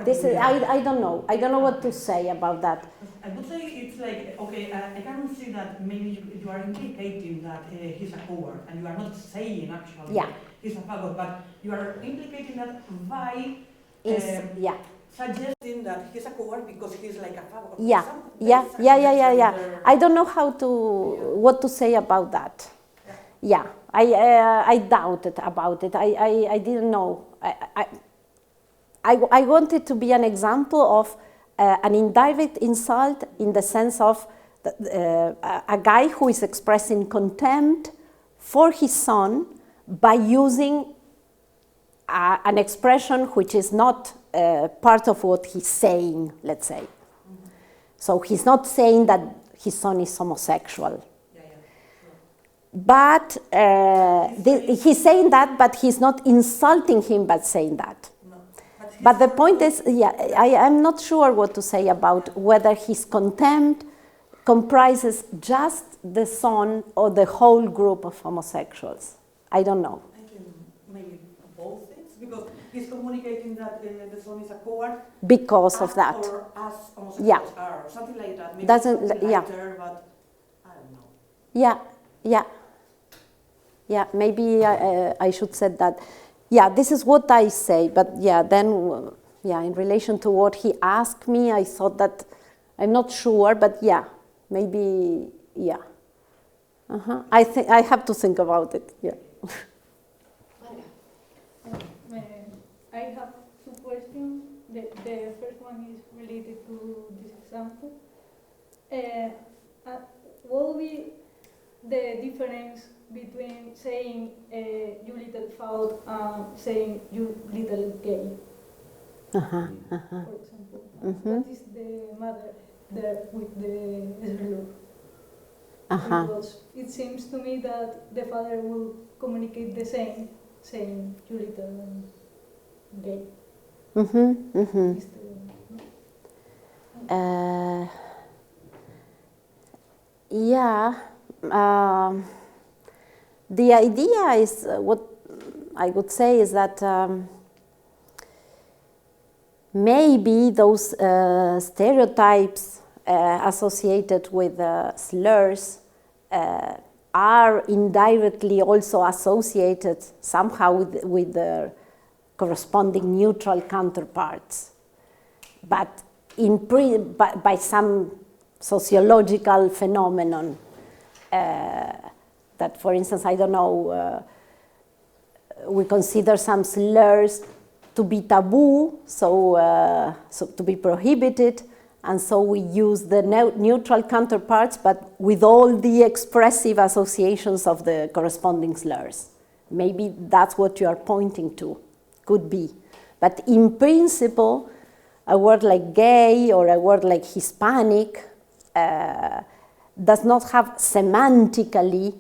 This is, I don't know. I don't know what to say about that. I would say it's like, okay, I can see that maybe you are implicating that he's a coward, and you are not saying actually he's a faggot, but you are implicating that by suggesting that he's a coward because he's like a faggot. I don't know what to say about that. I doubted about it. I didn't know. I want it to be an example of an indirect insult in the sense of a guy who is expressing contempt for his son by using an expression which is not part of what he's saying, let's say. So he's not saying that his son is homosexual. but he's saying that, but he's not insulting him by saying that. No. But the point is, yeah, I'm not sure what to say about whether his contempt comprises just the son or the whole group of homosexuals. I don't know. I think maybe both things, because he's communicating that the son is a coward Because of that. or as homosexuals Yeah. are, or something like that. Maybe Doesn't- something yeah. lighter, but I don't know. Yeah, maybe I should say that. Yeah, this is what I say, but yeah, then, in relation to what he asked me, I thought that, I'm not sure, but yeah, maybe, yeah. I think I have to think about it, yeah. I have two questions. The first one is related to this example. What will be the difference between saying you little foul and saying you little gay, for example? What is the matter there with the slur? Because it seems to me that the father will communicate the same, saying you little gay. Is the- Yeah. The idea is, what I would say is that maybe those stereotypes associated with slurs are indirectly also associated somehow with the corresponding neutral counterparts, but by some sociological phenomenon that, for instance, I don't know, we consider some slurs to be taboo, so to be prohibited, and so we use the neutral counterparts, but with all the expressive associations of the corresponding slurs. Maybe that's what you are pointing to, could be. But in principle, a word like gay or a word like Hispanic does not have semantically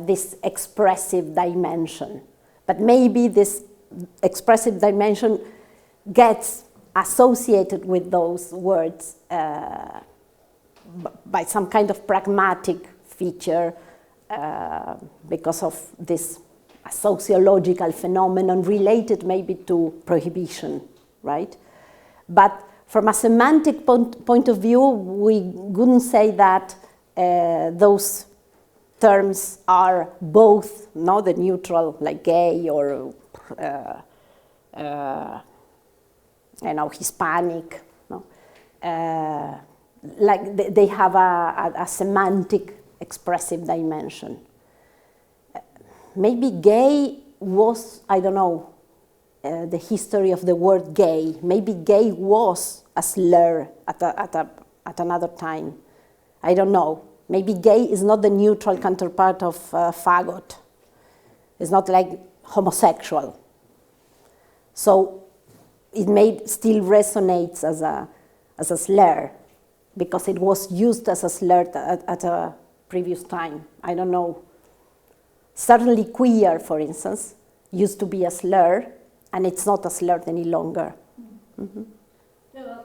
this expressive dimension. But maybe this expressive dimension gets associated with those words by some kind of pragmatic feature because of this sociological phenomenon related maybe to prohibition, right? But from a semantic point of view, we wouldn't say that those terms are both, no, the neutral, like gay or Hispanic, no? Like they have a semantic expressive dimension. Maybe gay was, I don't know, the history of the word gay. Maybe gay was a slur at another time. I don't know. Maybe gay is not the neutral counterpart of faggot. It's not like homosexual. So it may still resonates as a slur because it was used as a slur at a previous time. I don't know. Certainly queer, for instance, used to be a slur, and it's not a slur any longer. Yeah,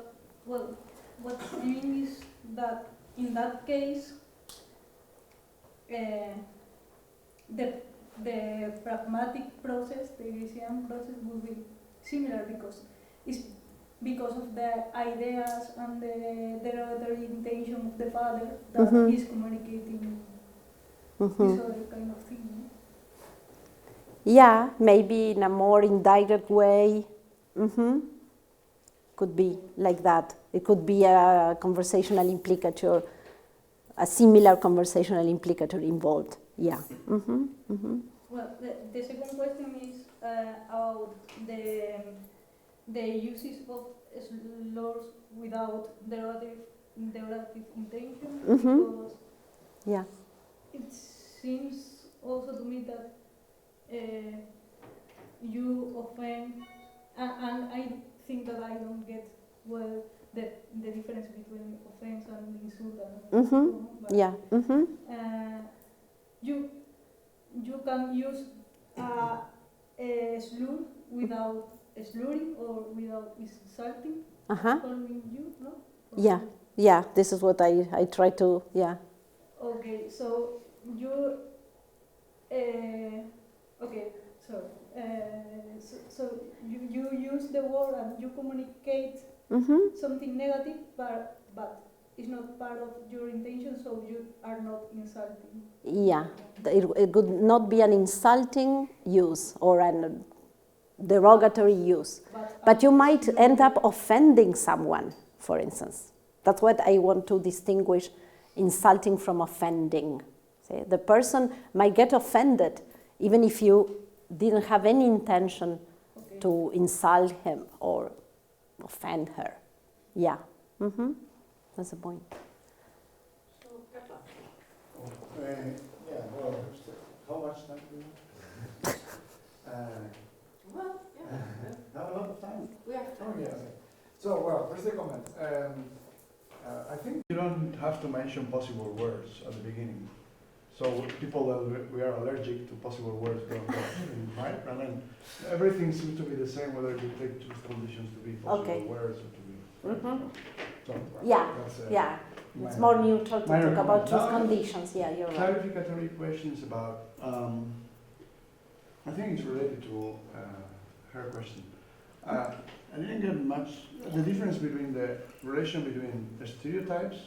well, what's doing is that in that case, the pragmatic process, the Grecian process, will be similar because it's because of the ideas and the derogatory intention of the father that he's communicating this other kind of thing. No? Yeah, maybe in a more indirect way. Could be like that. It could be a conversational implicature, a similar conversational implicature involved. Yeah. Well, the second question is about the uses of slurs without derogative intention, because Yeah. it seems also to me that you offend, and I think that I don't get well the difference between offense and insult. And Yeah. you you can use a slur without slurring or without insulting, calling you, no? Yeah, yeah, this is what I try to, yeah. Okay, so you, okay, sorry. So you use the word and you communicate something negative, but it's not part of your intention, so you are not insulting. Yeah, it could not be an insulting use or an derogatory use, but you might end up offending someone, for instance. That's what I want to distinguish insulting from offending. See, the person might get offended even if you didn't have any intention to insult him or offend her. Yeah, that's the point. So, Carla. Yeah, well, how much time do we have? Well, yeah. Have a lot of time? We have Oh, yeah, okay. So, well, first the comment. I think you don't have to mention possible words at the beginning. So people that we are allergic to possible words don't know, right? I mean, everything seems to be the same whether you take two conditions to be possible words or to be. So, Yeah, that's, yeah. It's more neutral to talk about truth conditions. Yeah, you're right. Clarificatory questions about, I think it's related to her question. I didn't get much, the difference between the relation between the stereotypes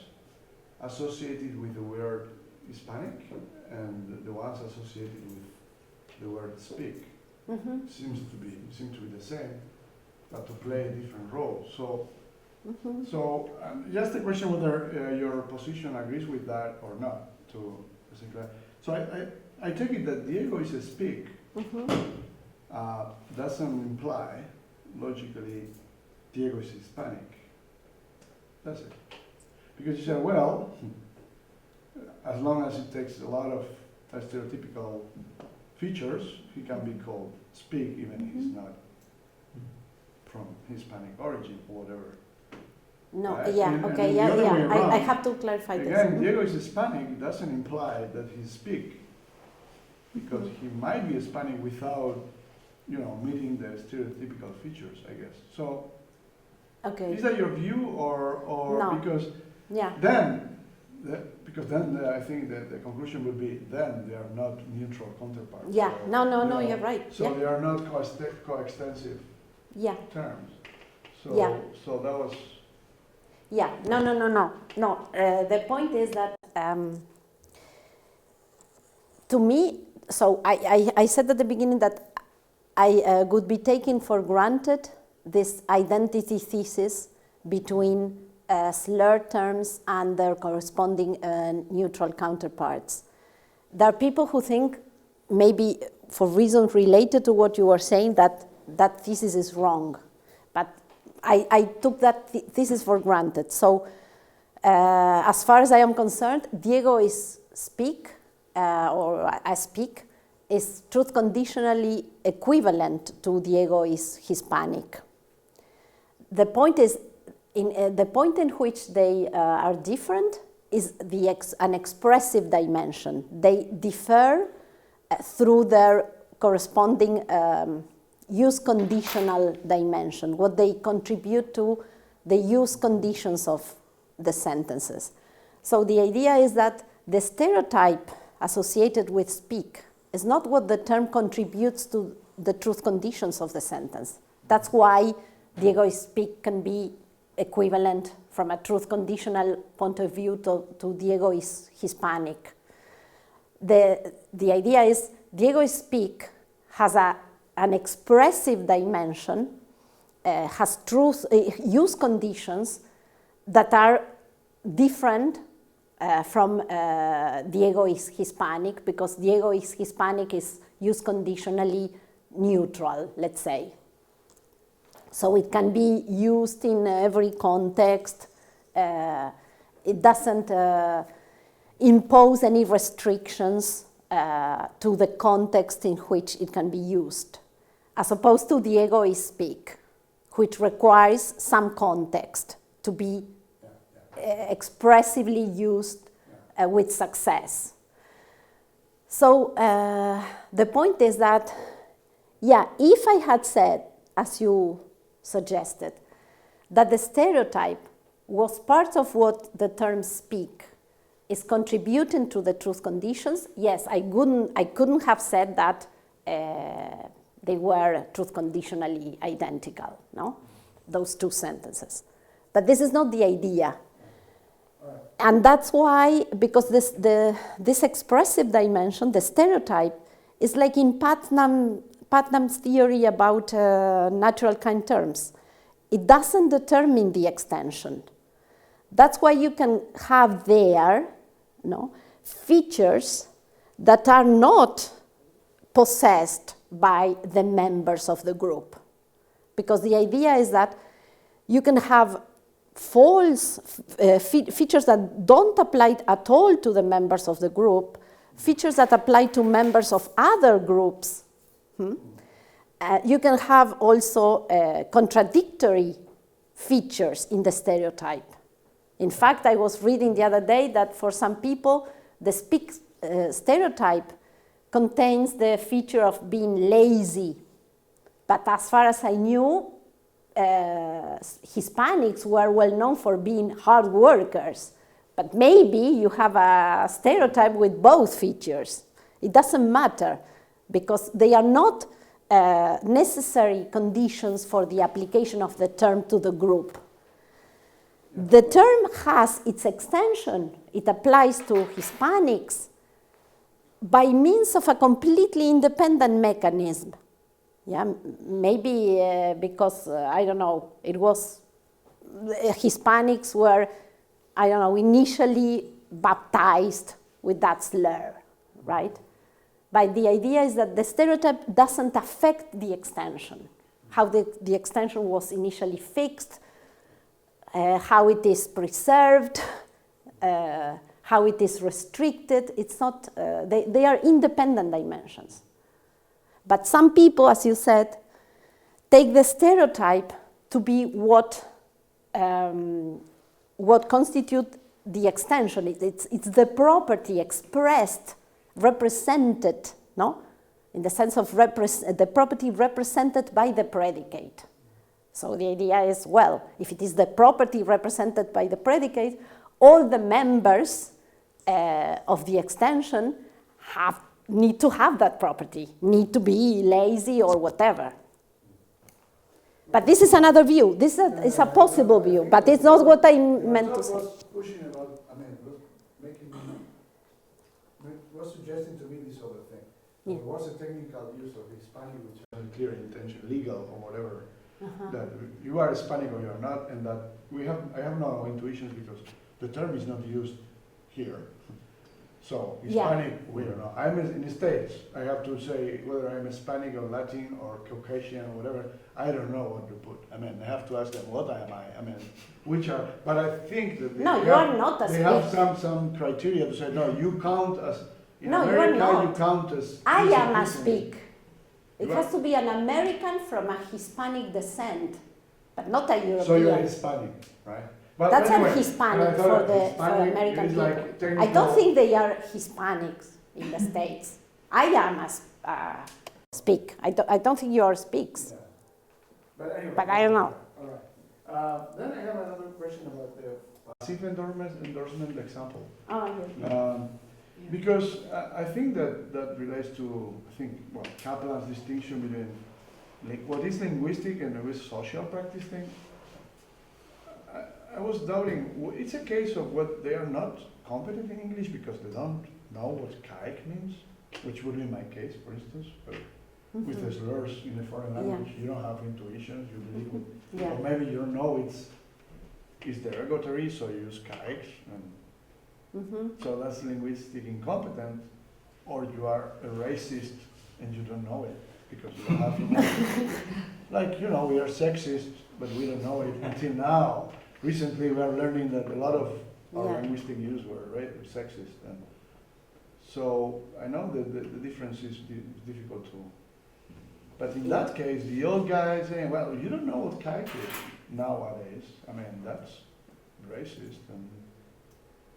associated with the word Hispanic and the ones associated with the word speak seem to be the same, but to play different roles. So, just a question whether your position agrees with that or not. So I take it that Diego is a speak. Doesn't imply logically Diego is Hispanic. That's it. Because you say, well, as long as it takes a lot of stereotypical features, he can be called speak even if he's not from Hispanic origin or whatever. No, Right? yeah, okay, yeah. I have to clarify this. Again, Diego is Hispanic doesn't imply that he speak, because he might be Hispanic without, meeting the stereotypical features, I guess. So, is that your view, or no. because then I think that the conclusion would be then they are not neutral counterparts. Yeah, so, no, you're right. So they are not coextensive terms. So so that was. Yeah, no. The point is that to me, so I said at the beginning that I would be taking for granted this identity thesis between slur terms and their corresponding neutral counterparts. There are people who think, maybe for reasons related to what you were saying, that that thesis is wrong. But I took that thesis for granted. So as far as I am concerned, Diego is speak, or I speak, is truth conditionally equivalent to Diego is Hispanic. The point is, the point in which they are different is an expressive dimension. They differ through their corresponding use conditional dimension, what they contribute to the use conditions of the sentences. So the idea is that the stereotype associated with speak is not what the term contributes to the truth conditions of the sentence. That's why Diego is speak can be equivalent from a truth conditional point of view to Diego is Hispanic. The idea is Diego is speak has an expressive dimension, has truth use conditions that are different from Diego is Hispanic, because Diego is Hispanic is use conditionally neutral, let's say. So it can be used in every context. It doesn't impose any restrictions to the context in which it can be used, as opposed to Diego is speak, which requires some context to be expressively used with success. So the point is that, yeah, if I had said, as you suggested, that the stereotype was part of what the term speak is contributing to the truth conditions, yes, I couldn't have said that they were truth conditionally identical, no? Those two sentences. But this is not the idea. And that's why, because this expressive dimension, the stereotype, is like in Putnam's theory about natural kind terms. It doesn't determine the extension. That's why you can have there, no, features that are not possessed by the members of the group. Because the idea is that you can have false features that don't apply at all to the members of the group, features that apply to members of other groups. You can have also contradictory features in the stereotype. In fact, I was reading the other day that for some people, the stereotype contains the feature of being lazy. But as far as I knew, Hispanics were well known for being hard workers. But maybe you have a stereotype with both features. It doesn't matter, because they are not necessary conditions for the application of the term to the group. The term has its extension. It applies to Hispanics by means of a completely independent mechanism. Yeah, maybe because, I don't know, it was, Hispanics were, I don't know, initially baptized with that slur, right? But the idea is that the stereotype doesn't affect the extension, how the extension was initially fixed, how it is preserved, how it is restricted. It's not, they are independent dimensions. But some people, as you said, take the stereotype to be what constitutes the extension. It's the property expressed, represented, no? In the sense of the property represented by the predicate. So the idea is, well, if it is the property represented by the predicate, all the members of the extension need to have that property, need to be lazy or whatever. But this is another view. This is a possible view, but it's not what I meant to say. Was pushing about, was suggesting to me this other thing. Yeah. There was a technical use of Hispanic, which was clear intention, legal or whatever, that you are Hispanic or you are not, and that I have no intuitions because the term is not used here. So Hispanic, we don't know. I'm in the States. I have to say whether I'm Hispanic or Latin or Caucasian or whatever. I don't know what to put. I have to ask them what am I. Which are. But I think that you are not a they have some criteria to say no. You count as in no, America. You are not. You count as. I am a speak. It has to be an American from a Hispanic descent, but not a European. So you're Hispanic, right? But that's anyway, a Hispanic for American people. Like I don't think they are Hispanics in the States. I am a speak. I don't think you are speaks. Yeah. But anyway. But I don't know. All right. Then I have another question about the passive endorsement example. Oh, yeah. Because I think that relates to, Kaplan's distinction between what is linguistic and what is social practice thing. I was doubting, it's a case of what they are not competent in English because they don't know what kike means, which would be my case, for instance. With the slurs in a foreign language, you don't have intuitions, you believe, or maybe you don't know it's derogatory, so you use kikes, and so that's linguistic incompetent, or you are a racist and you don't know it because you don't have enough. We are sexist, but we don't know it until now. Recently, we are learning that a lot of our linguistic use were sexist, and so I know that the difference is difficult to. But in that case, the old guy is saying, "Well, you don't know what kike is nowadays. That's racist." And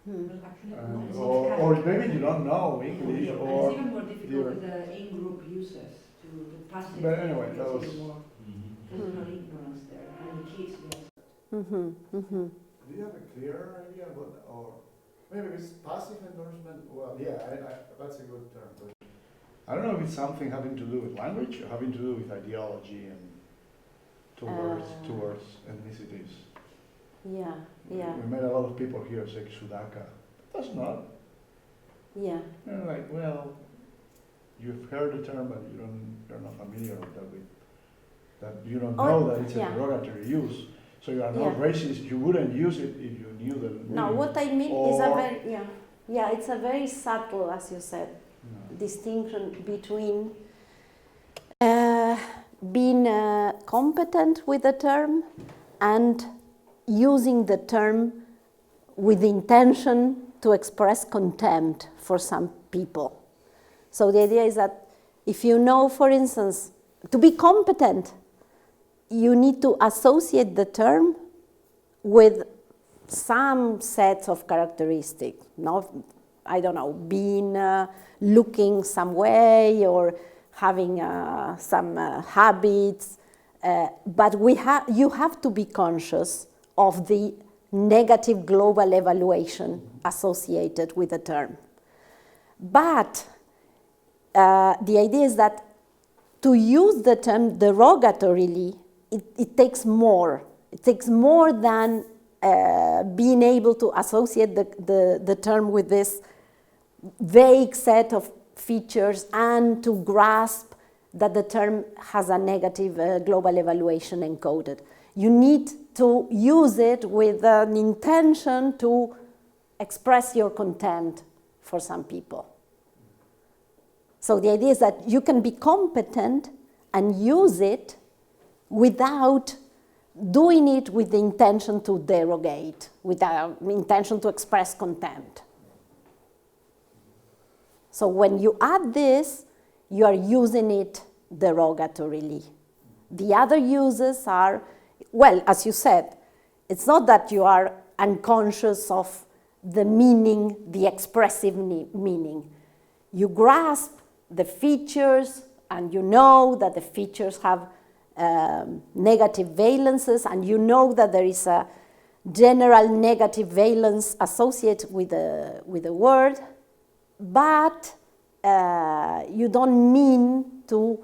Because actually, it's or maybe you don't know English, And or it's even more difficult you're- with the in-group users to pass it. But anyway, that because was- it's more- There's no ignorance there, and the kids, yes. Do you have a clearer idea about, or maybe it's passive endorsement? Well, yeah, that's a good term. But I don't know if it's something having to do with language or having to do with ideology and towards ethnicities. Yeah, We met a lot of people here say Sudaka. That's not. yeah. And like, well, you've heard the term, but you're not familiar with that. You don't know that it's a derogatory use. So you are not racist. You wouldn't use it if you knew the meaning. No, what I mean is it's a very subtle, as you said, distinction between being competent with the term and using the term with the intention to express contempt for some people. So the idea is that if you know, for instance, to be competent, you need to associate the term with some sets of characteristics. I don't know, being looking some way or having some habits. But you have to be conscious of the negative global evaluation associated with the term. But the idea is that to use the term derogatorily, it takes more. It takes more than being able to associate the term with this vague set of features and to grasp that the term has a negative global evaluation encoded. You need to use it with an intention to express your contempt for some people. So the idea is that you can be competent and use it without doing it with the intention to derogate, with the intention to express contempt. So when you add this, you are using it derogatorily. The other uses are, well, as you said, it's not that you are unconscious of the meaning, the expressive meaning. You grasp the features and you know that the features have negative valences, and you know that there is a general negative valence associated with the word, but you don't mean to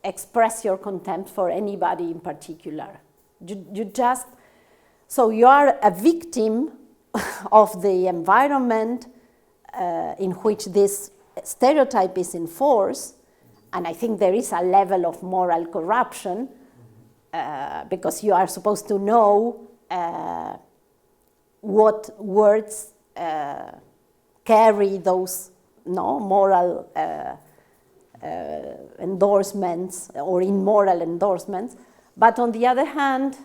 express your contempt for anybody in particular. So you are a victim of the environment in which this stereotype is enforced, and I think there is a level of moral corruption because you are supposed to know what words carry those moral endorsements or immoral endorsements. But on the other hand,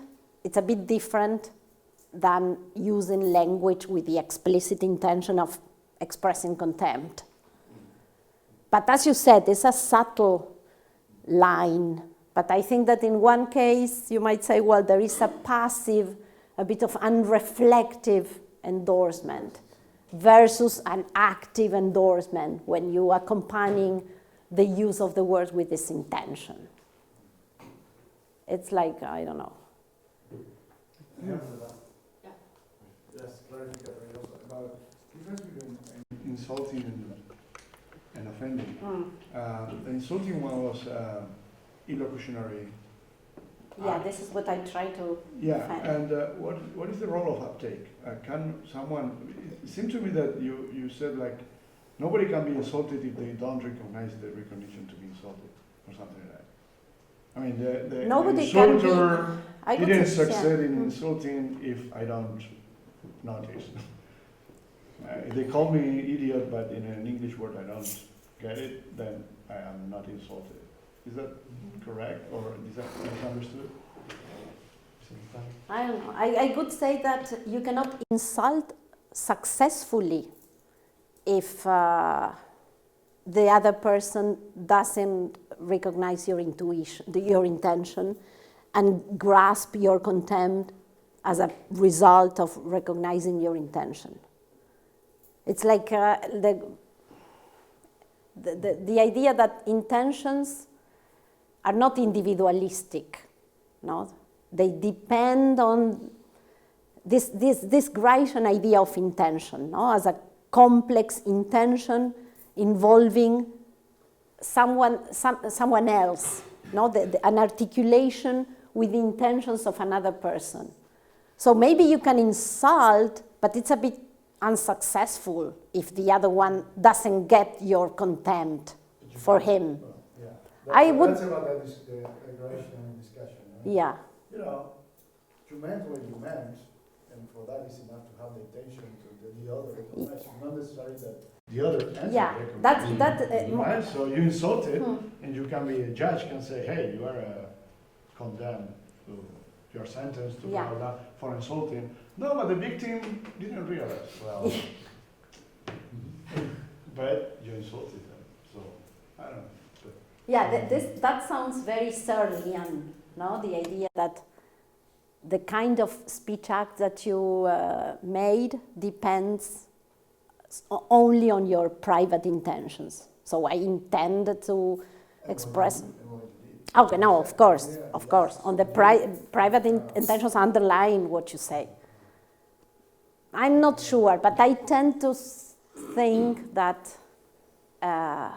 it's a bit different than using language with the explicit intention of expressing contempt. But as you said, it's a subtle line. But I think that in one case, you might say, well, there is a passive, a bit of unreflective endorsement versus an active endorsement when you are accompanying the use of the word with this intention. It's like, I don't know. Yes, clarificatory also about The difference between insulting and offending. The insulting one was illocutionary. Yeah, this is what I try to defend. And what is the role of uptake? Can someone, it seemed to me that you said like, nobody can be insulted if they don't recognize the recognition to be insulted, or something like that. I mean, the insulter didn't succeed in insulting if I don't notice. If they call me idiot, but in an English word I don't get it, then I am not insulted. Is that correct, or is that misunderstood? I don't know. I could say that you cannot insult successfully if the other person doesn't recognize your intuition, your intention, and grasp your contempt as a result of recognizing your intention. It's like the idea that intentions are not individualistic, no? They depend on this Greichen idea of intention, no? As a complex intention involving someone else, no? An articulation with the intentions of another person. So maybe you can insult, but it's a bit unsuccessful if the other one doesn't get your contempt for him. Yeah. I would. That's about the aggression and discussion. Right? Yeah. You know, you meant what you meant, and for that is enough to have the intention to the other recognition, not necessarily that the other answer. Yeah, that. Right? So you insulted, and you can be a judge can say, hey, you are condemned to your sentence to blah, blah, for insulting. No, but the victim didn't realize. Well, but you insulted them, so I don't know. But, Yeah, that sounds very Searlean, no? The idea that the kind of speech act that you made depends only on your private intentions. So I intended to express. Okay, no, of course. On the private intentions underlying what you say. I'm not sure, but I tend to think that, that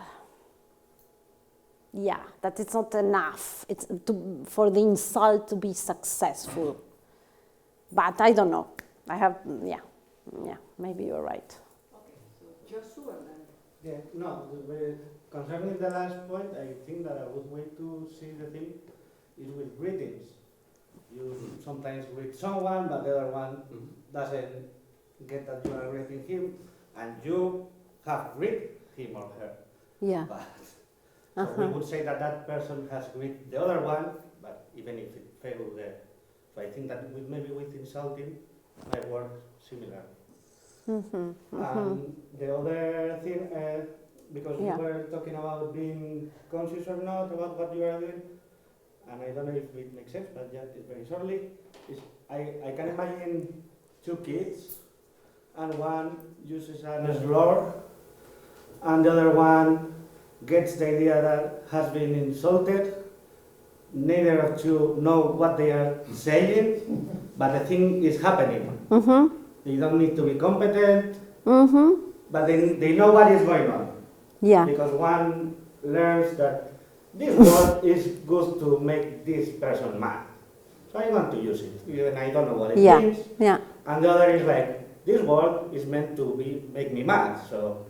it's not enough. It's for the insult to be successful. But I don't know. Maybe you're right. Okay, so Joshua then. Yeah, no, concerning the last point, I think that a good way to see the thing is with greetings. You sometimes greet someone, but the other one doesn't get that you are greeting him, and you have greeted him or her. Yeah. But, so we would say that that person has greeted the other one, but even if it failed there. So I think that maybe with insulting might work similar. The other thing, because we were talking about being conscious or not about what you are doing, and I don't know if it makes sense, but yeah, it's very shortly, is I can imagine two kids, and one uses a slur, and the other one gets the idea that has been insulted. Neither of you know what they are saying, but the thing is happening. They don't need to be competent, but they know what is going on. Yeah. Because one learns that this word is good to make this person mad. So I want to use it, even I don't know what it means. Yeah. And the other is like, this word is meant to make me mad. So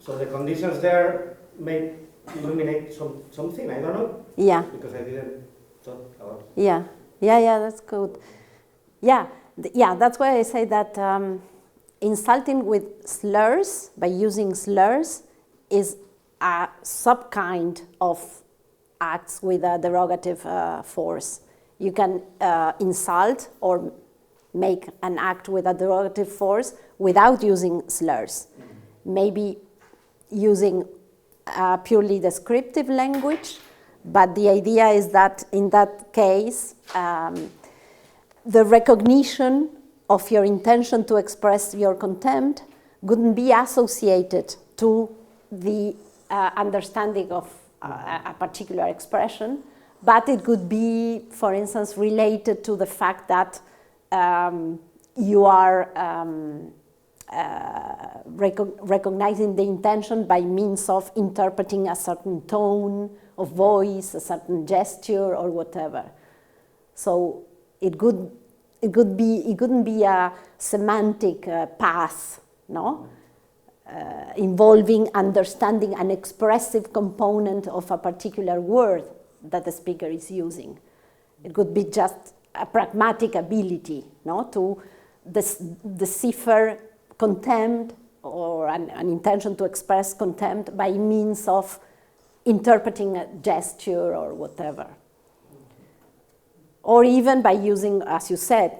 so the conditions there may illuminate something, I don't know. Yeah. Because I didn't thought about it. Yeah, that's good. That's why I say that insulting with slurs, by using slurs, is a subkind of acts with a derogative force. You can insult or make an act with a derogative force without using slurs. Maybe using purely descriptive language, but the idea is that in that case, the recognition of your intention to express your contempt wouldn't be associated to the understanding of a particular expression, but it could be, for instance, related to the fact that you are recognizing the intention by means of interpreting a certain tone of voice, a certain gesture, or whatever. So it couldn't be a semantic path, no? Involving understanding an expressive component of a particular word that the speaker is using. It could be just a pragmatic ability, no, to decipher contempt or an intention to express contempt by means of interpreting a gesture or whatever. Or even by using, as you said,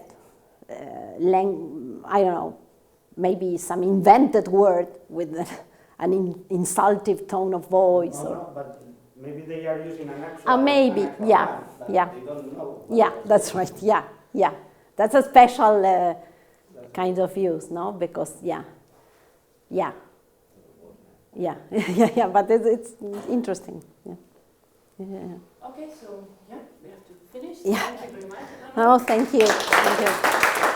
I don't know, maybe some invented word with an insultive tone of voice. No, but maybe they are using an actual. Maybe, yeah. They don't know. Yeah, that's right. Yeah. That's a special kind of use, no? Because Yeah. Yeah, yeah, but it's interesting. Yeah. Okay, so yeah, we have to finish. Yeah. Thank you very much. Oh, thank you. Thank you.